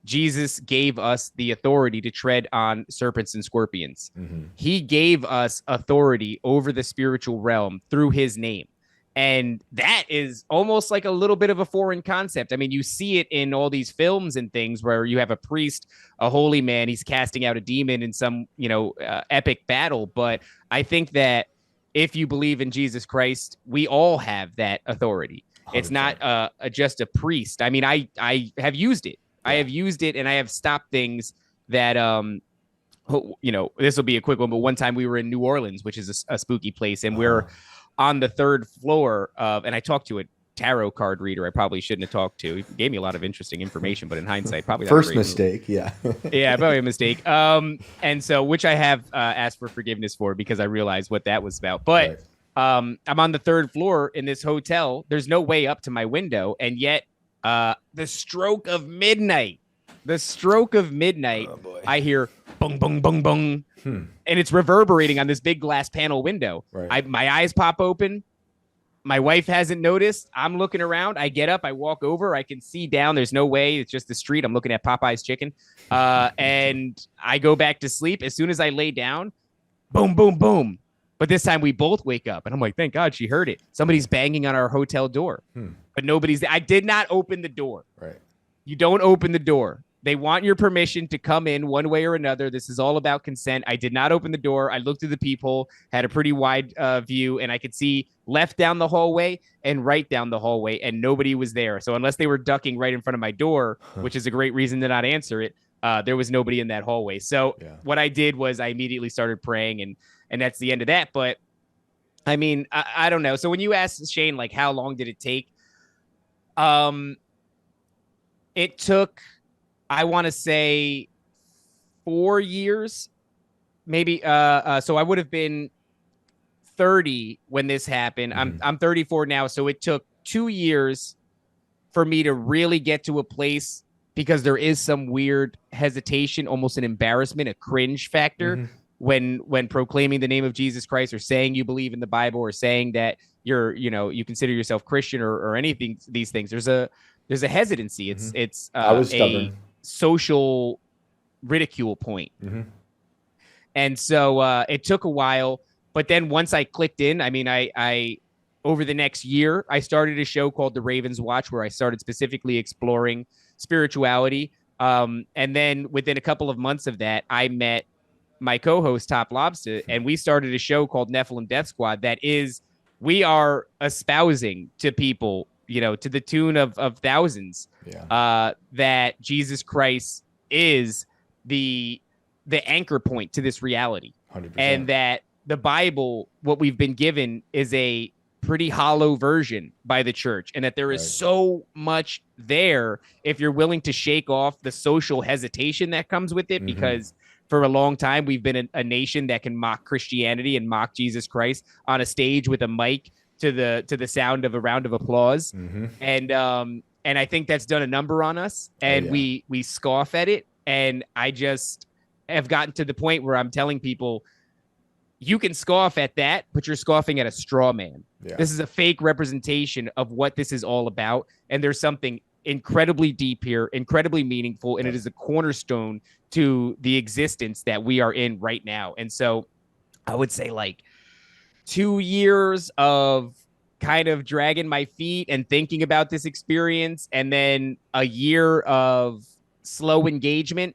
Jesus gave us the authority to tread on serpents and scorpions. He gave us authority over the spiritual realm through his name. And that is almost like a little bit of a foreign concept. I mean, you see it in all these films and things where you have a priest, a holy man, he's casting out a demon in some, epic battle. But I think that if you believe in Jesus Christ, we all have that authority. 100%. It's not just a priest. I mean, I have used it. I have used it, and I have stopped things that, this will be a quick one, but one time we were in New Orleans, which is a spooky place, and we're on the third floor of, and I talked to a tarot card reader I probably shouldn't have talked to. He gave me a lot of interesting information, but in hindsight, probably first mistake. Yeah. Yeah, probably a mistake. And so, which I have asked for forgiveness for because I realized what that was about. But I'm on the third floor in this hotel. There's no way up to my window, and yet the stroke of midnight, I hear bung, bung, bung, bung. And it's reverberating on this big glass panel window. Right. My eyes pop open. My wife hasn't noticed. I'm looking around. I get up. I walk over. I can see down. There's no way. It's just the street. I'm looking at Popeye's chicken. And I go back to sleep. As soon as I lay down, boom, boom, boom. But this time we both wake up. And I'm like, thank God she heard it. Somebody's banging on our hotel door. But nobody's there. I did not open the door. Right. You don't open the door. They want your permission to come in one way or another. This is all about consent. I did not open the door. I looked through the peephole, had a pretty wide view, and I could see left down the hallway and right down the hallway, and nobody was there. So unless they were ducking right in front of my door, which is a great reason to not answer it, there was nobody in that hallway. So what I did was I immediately started praying, and that's the end of that. But I mean, I don't know. So when you asked Shane, like, how long did it take? It took, I want to say 4 years, maybe. So I would have been 30 when this happened. I'm 34 now. So it took 2 years for me to really get to a place, because there is some weird hesitation, almost an embarrassment, a cringe factor when proclaiming the name of Jesus Christ, or saying you believe in the Bible, or saying that you consider yourself Christian, or anything, these things. There's a hesitancy. It's I was stubborn. A social ridicule point. And so it took a while, but then once I clicked in, I mean, I over the next year, I started a show called The Raven's Watch, where I started specifically exploring spirituality. And then within a couple of months of that, I met my co-host Top Lobster, and we started a show called Nephilim Death Squad. We are espousing to people, to the tune of thousands, that Jesus Christ is the anchor point to this reality. 100%. And that the Bible, what we've been given, is a pretty hollow version by the church, and that there is so much there if you're willing to shake off the social hesitation that comes with it, because for a long time we've been a nation that can mock Christianity and mock Jesus Christ on a stage with a mic to the sound of a round of applause. And I think that's done a number on us, and we scoff at it. And I just have gotten to the point where I'm telling people, you can scoff at that, but you're scoffing at a straw man. This is a fake representation of what this is all about. And there's something incredibly deep here, incredibly meaningful, and it is a cornerstone to the existence that we are in right now. And so I would say, like, 2 years of kind of dragging my feet and thinking about this experience, and then a year of slow engagement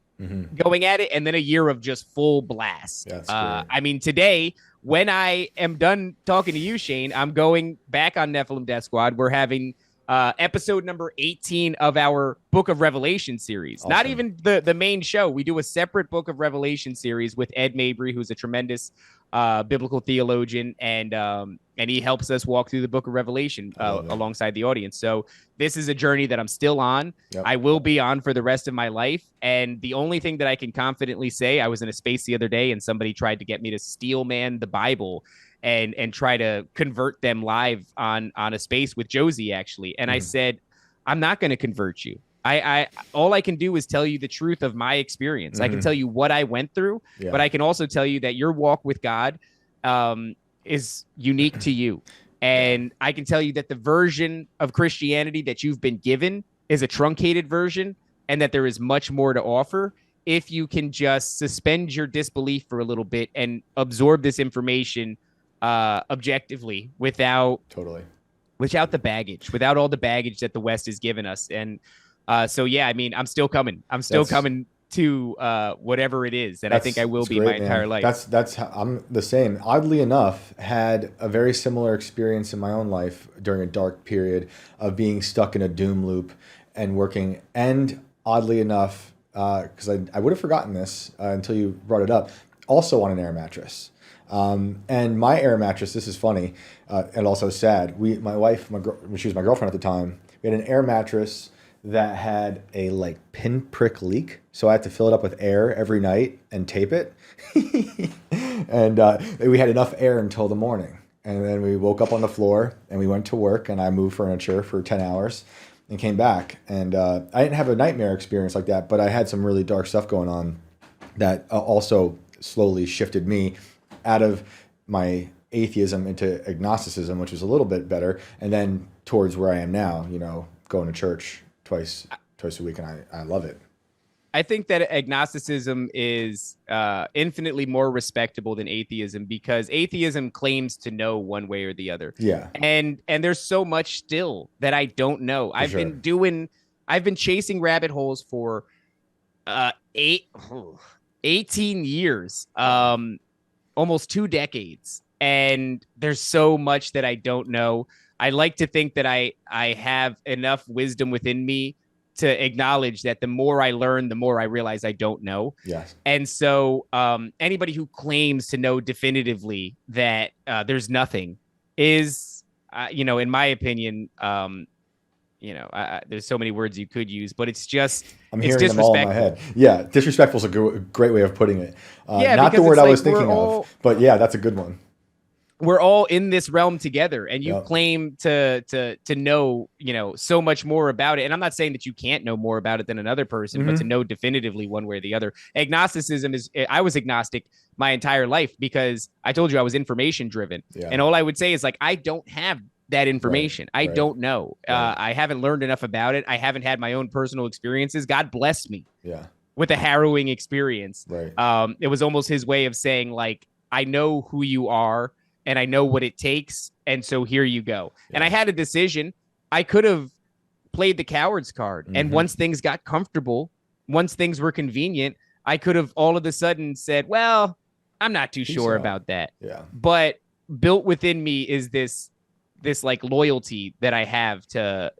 going at it, and then a year of just full blast. I mean, today, when I am done talking to you, Shane, I'm going back on Nephilim Death Squad. We're having episode number 18 of our Book of Revelation series. Awesome. Not even the main show. We do a separate Book of Revelation series with Ed Mabry, who's a tremendous biblical theologian, and he helps us walk through the Book of Revelation alongside the audience. So this is a journey that I'm still on. I will be on for the rest of my life. And the only thing that I can confidently say, I was in a space the other day, and somebody tried to get me to steel man the Bible and try to convert them live on a space with Josie, actually. And I said, I'm not going to convert you. I all I can do is tell you the truth of my experience. I can tell you what I went through, but I can also tell you that your walk with God is unique to you. And I can tell you that the version of Christianity that you've been given is a truncated version, and that there is much more to offer if you can just suspend your disbelief for a little bit and absorb this information objectively without the baggage, without all the baggage that the West has given us. And so, yeah, I mean, I'm still coming. I'm still coming to whatever it is, and I think I will be my entire life. That's how, I'm the same. Oddly enough, had a very similar experience in my own life during a dark period of being stuck in a doom loop and working. And oddly enough, because I would have forgotten this until you brought it up, also on an air mattress. And my air mattress, this is funny and also sad. My wife, she was my girlfriend at the time, we had an air mattress that had a like pinprick leak. So I had to fill it up with air every night and tape it. And we had enough air until the morning. And then we woke up on the floor and we went to work, and I moved furniture for 10 hours and came back. And I didn't have a nightmare experience like that, but I had some really dark stuff going on that also slowly shifted me out of my atheism into agnosticism, which was a little bit better. And then towards where I am now, going to church twice a week, and I love it. I think that agnosticism is infinitely more respectable than atheism, because atheism claims to know one way or the other. Yeah. And there's so much still that I don't know. I've been chasing rabbit holes for 18 years, almost 2 decades. And there's so much that I don't know. I like to think that I have enough wisdom within me to acknowledge that the more I learn, the more I realize I don't know. Yes. And so anybody who claims to know definitively that there's nothing is, in my opinion, there's so many words you could use, but it's just, I'm hearing them all in my head. Yeah. Disrespectful is a great way of putting it. Not the word I was thinking of, but yeah, that's a good one. We're all in this realm together, and you claim to know, so much more about it. And I'm not saying that you can't know more about it than another person, but to know definitively one way or the other. Agnosticism I was agnostic my entire life because I told you I was information driven. Yeah. And all I would say is like, I don't have that information. Right. I don't know. Right. I haven't learned enough about it. I haven't had my own personal experiences. God blessed me with a harrowing experience. Right. It was almost his way of saying, like, I know who you are, and I know what it takes, and so here you go. Yeah. And I had a decision. I could have played the coward's card, and once things got comfortable, once things were convenient, I could have all of a sudden said, well, I'm not too sure about that. Yeah. But built within me is this like loyalty that I have to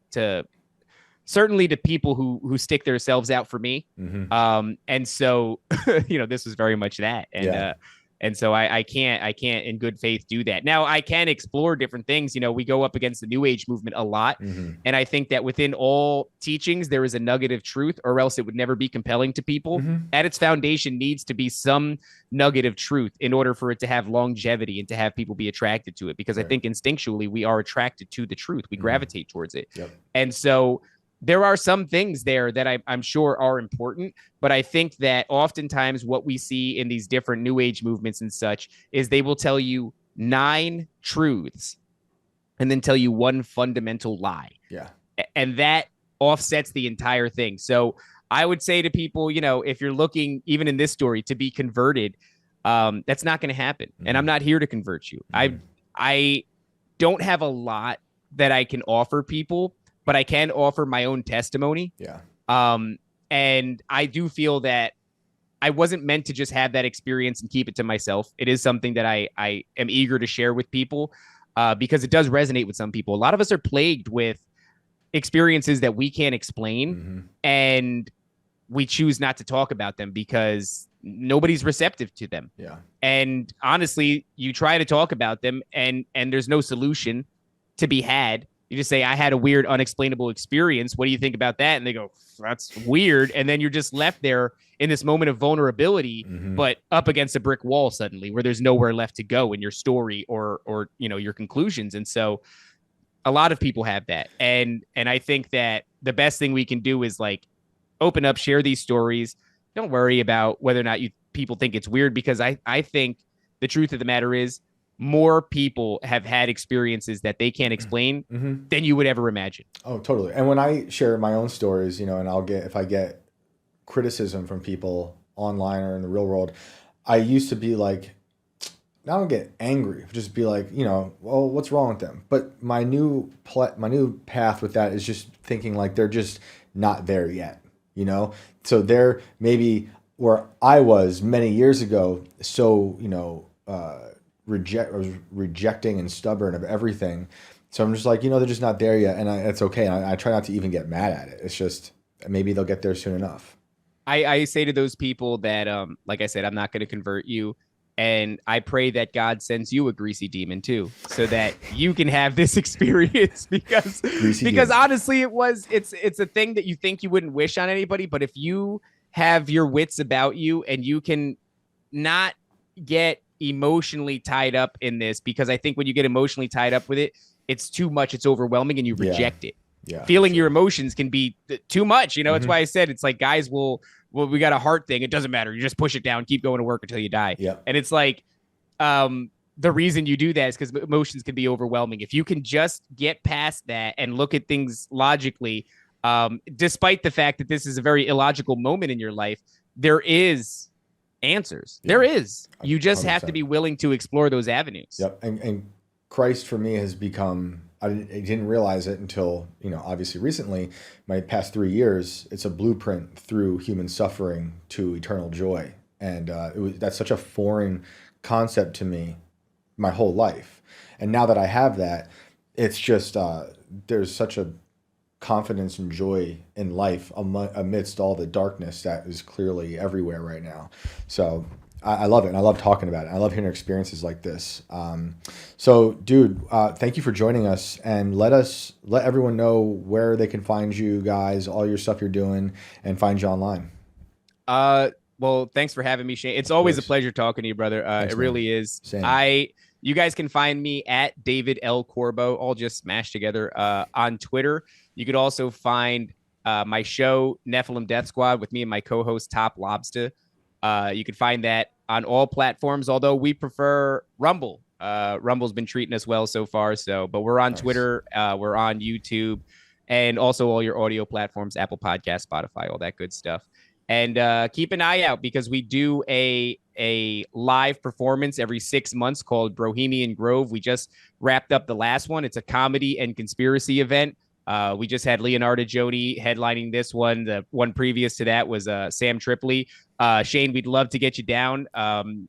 certainly to people who stick themselves out for me. And so, this was very much that. And, and so I can't in good faith do that. Now I can explore different things. We go up against the New Age movement a lot. And I think that within all teachings, there is a nugget of truth, or else it would never be compelling to people. At its foundation needs to be some nugget of truth in order for it to have longevity and to have people be attracted to it. Because I think instinctually we are attracted to the truth. We gravitate towards it. Yep. And so there are some things there that I'm sure are important, but I think that oftentimes what we see in these different New Age movements and such is they will tell you 9 truths and then tell you one fundamental lie. Yeah. And that offsets the entire thing. So I would say to people, if you're looking, even in this story, to be converted, that's not going to happen. And I'm not here to convert you. I don't have a lot that I can offer people, but I can offer my own testimony. Yeah. And I do feel that I wasn't meant to just have that experience and keep it to myself. It is something that I am eager to share with people because it does resonate with some people. A lot of us are plagued with experiences that we can't explain, and we choose not to talk about them because nobody's receptive to them. Yeah. And honestly, you try to talk about them and there's no solution to be had. You just say, I had a weird, unexplainable experience. What do you think about that? And they go, that's weird. And then you're just left there in this moment of vulnerability, but up against a brick wall suddenly where there's nowhere left to go in your story or your conclusions. And so a lot of people have that. And I think that the best thing we can do is like open up, share these stories. Don't worry about whether or not people think it's weird, because I think the truth of the matter is more people have had experiences that they can't explain than you would ever imagine. Oh, totally. And when I share my own stories, you know, and if I get criticism from people online or in the real world, I used to be like, I don't get angry, just be like, you know, well, what's wrong with them? But my new path with that is just thinking like they're just not there yet, you know? So they're maybe where I was many years ago, so, you know, rejecting and stubborn of everything. So I'm just like, you know, they're just not there yet. And it's okay. And I try not to even get mad at it. It's just, maybe they'll get there soon enough. I say to those people that, like I said, I'm not going to convert you. And I pray that God sends you a greasy demon too, so that you can have this experience because honestly, it's a thing that you think you wouldn't wish on anybody. But if you have your wits about you and you can not get emotionally tied up in this, because I think when you get emotionally tied up with it, it's too much. It's overwhelming and you reject it. Yeah, feeling your emotions can be too much. You know, that's why I said it's like guys will, well, we got a heart thing. It doesn't matter. You just push it down, keep going to work until you die. Yeah. And it's like, the reason you do that is because emotions can be overwhelming. If you can just get past that and look at things logically, despite the fact that this is a very illogical moment in your life, there is answers. Yeah. There is. You just 100%. Have to be willing to explore those avenues. Yep. And Christ for me has become, I didn't realize it until, you know, obviously recently, my past 3 years, it's a blueprint through human suffering to eternal joy. And that's such a foreign concept to me my whole life. And now that I have that, it's just, there's such a confidence and joy in life amidst all the darkness that is clearly everywhere right now. So I love it. And I love talking about it. I love hearing experiences like this. So dude, thank you for joining us, and let everyone know where they can find you guys, all your stuff you're doing, and find you online. Well, thanks for having me, Shane. It's always a pleasure talking to you, brother. Thanks, it really man. Is. Same. You guys can find me at David L. Corbo, all just smashed together, on Twitter. You could also find my show, Nephilim Death Squad, with me and my co-host, Top Lobster. You can find that on all platforms, although we prefer Rumble. Rumble's been treating us well so far. But we're on Twitter, we're on YouTube, and also all your audio platforms, Apple Podcasts, Spotify, all that good stuff. And keep an eye out, because we do a live performance every 6 months called Bohemian Grove. We just wrapped up the last one. It's a comedy and conspiracy event. We just had Leonardo Joni headlining this one. The one previous to that was Sam Tripoli. Shane, we'd love to get you down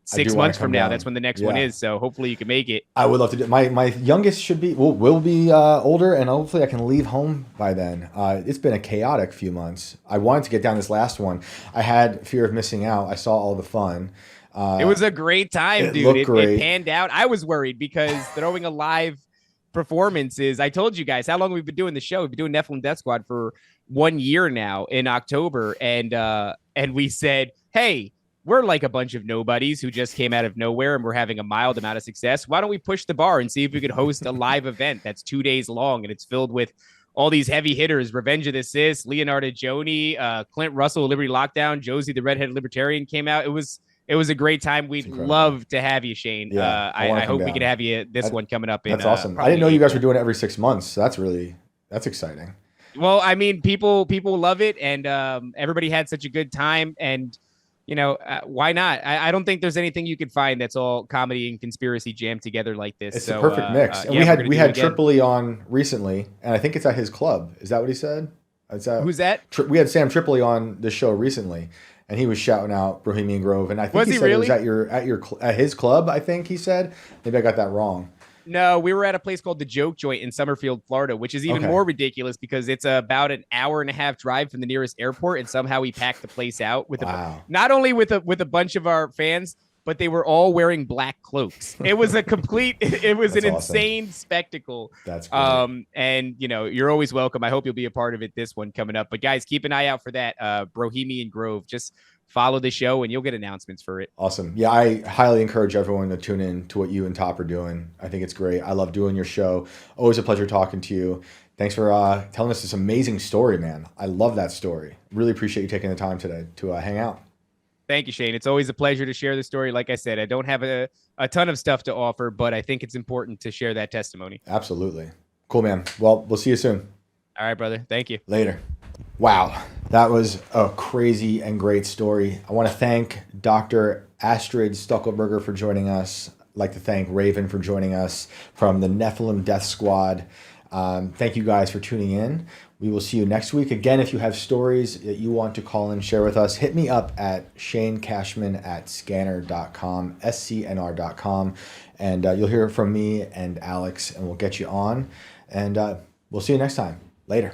6 months from now. Down. That's when the next one is. So hopefully you can make it. I would love to do. My youngest will be older, and hopefully I can leave home by then. It's been a chaotic few months. I wanted to get down this last one. I had fear of missing out. I saw all the fun. It was a great time, dude. It panned out. I was worried because throwing a live performances. I told you guys how long we've been doing the show. We've been doing Nephilim Death Squad for 1 year now in October. And we said, hey, we're like a bunch of nobodies who just came out of nowhere and we're having a mild amount of success. Why don't we push the bar and see if we could host a live event that's 2 days long, and it's filled with all these heavy hitters: Revenge of the Sis, Leonardo Joni, Clint Russell, Liberty Lockdown, Josie the Redheaded Libertarian came out. It was a great time. We'd love to have you, Shane. Yeah, I hope we can have you one coming up. That's awesome. I didn't know you guys were doing it every 6 months. So that's exciting. Well, I mean, people love it, and everybody had such a good time. And, you know, why not? I don't think there's anything you could find that's all comedy and conspiracy jammed together like this. It's a perfect mix. And we had Tripoli on recently, and I think it's at his club. Is that what he said? Who's that? We had Sam Tripoli on the show recently, and he was shouting out Bohemian Grove, and I think he said it was at his club. I think he said. Maybe I got that wrong. No, we were at a place called the Joke Joint in Summerfield, Florida, which is even more ridiculous because it's about an hour-and-a-half drive from the nearest airport, and somehow we packed the place out with not only with a bunch of our fans, but they were all wearing black cloaks. It was an insane spectacle. That's great. And you know, you're always welcome. I hope you'll be a part of it this one coming up. But guys, keep an eye out for that Bohemian Grove. Just follow the show and you'll get announcements for it. Awesome. Yeah, I highly encourage everyone to tune in to what you and Top are doing. I think it's great. I love doing your show. Always a pleasure talking to you. Thanks for telling us this amazing story, man. I love that story. Really appreciate you taking the time today to hang out. Thank you, Shane. It's always a pleasure to share the story. Like I said, I don't have a ton of stuff to offer, but I think it's important to share that testimony. Absolutely. Cool, man. Well, we'll see you soon. All right, brother. Thank you. Later. Wow, that was a crazy and great story. I want to thank Dr. Astrid Stuckelberger for joining us. I'd like to thank Raven for joining us from the Nephilim Death Squad. Thank you guys for tuning in. We will see you next week. Again, if you have stories that you want to call and share with us, hit me up at Shane Cashman at scanner.com, scnr.com, and you'll hear from me and Alex, and we'll get you on. And we'll see you next time. Later.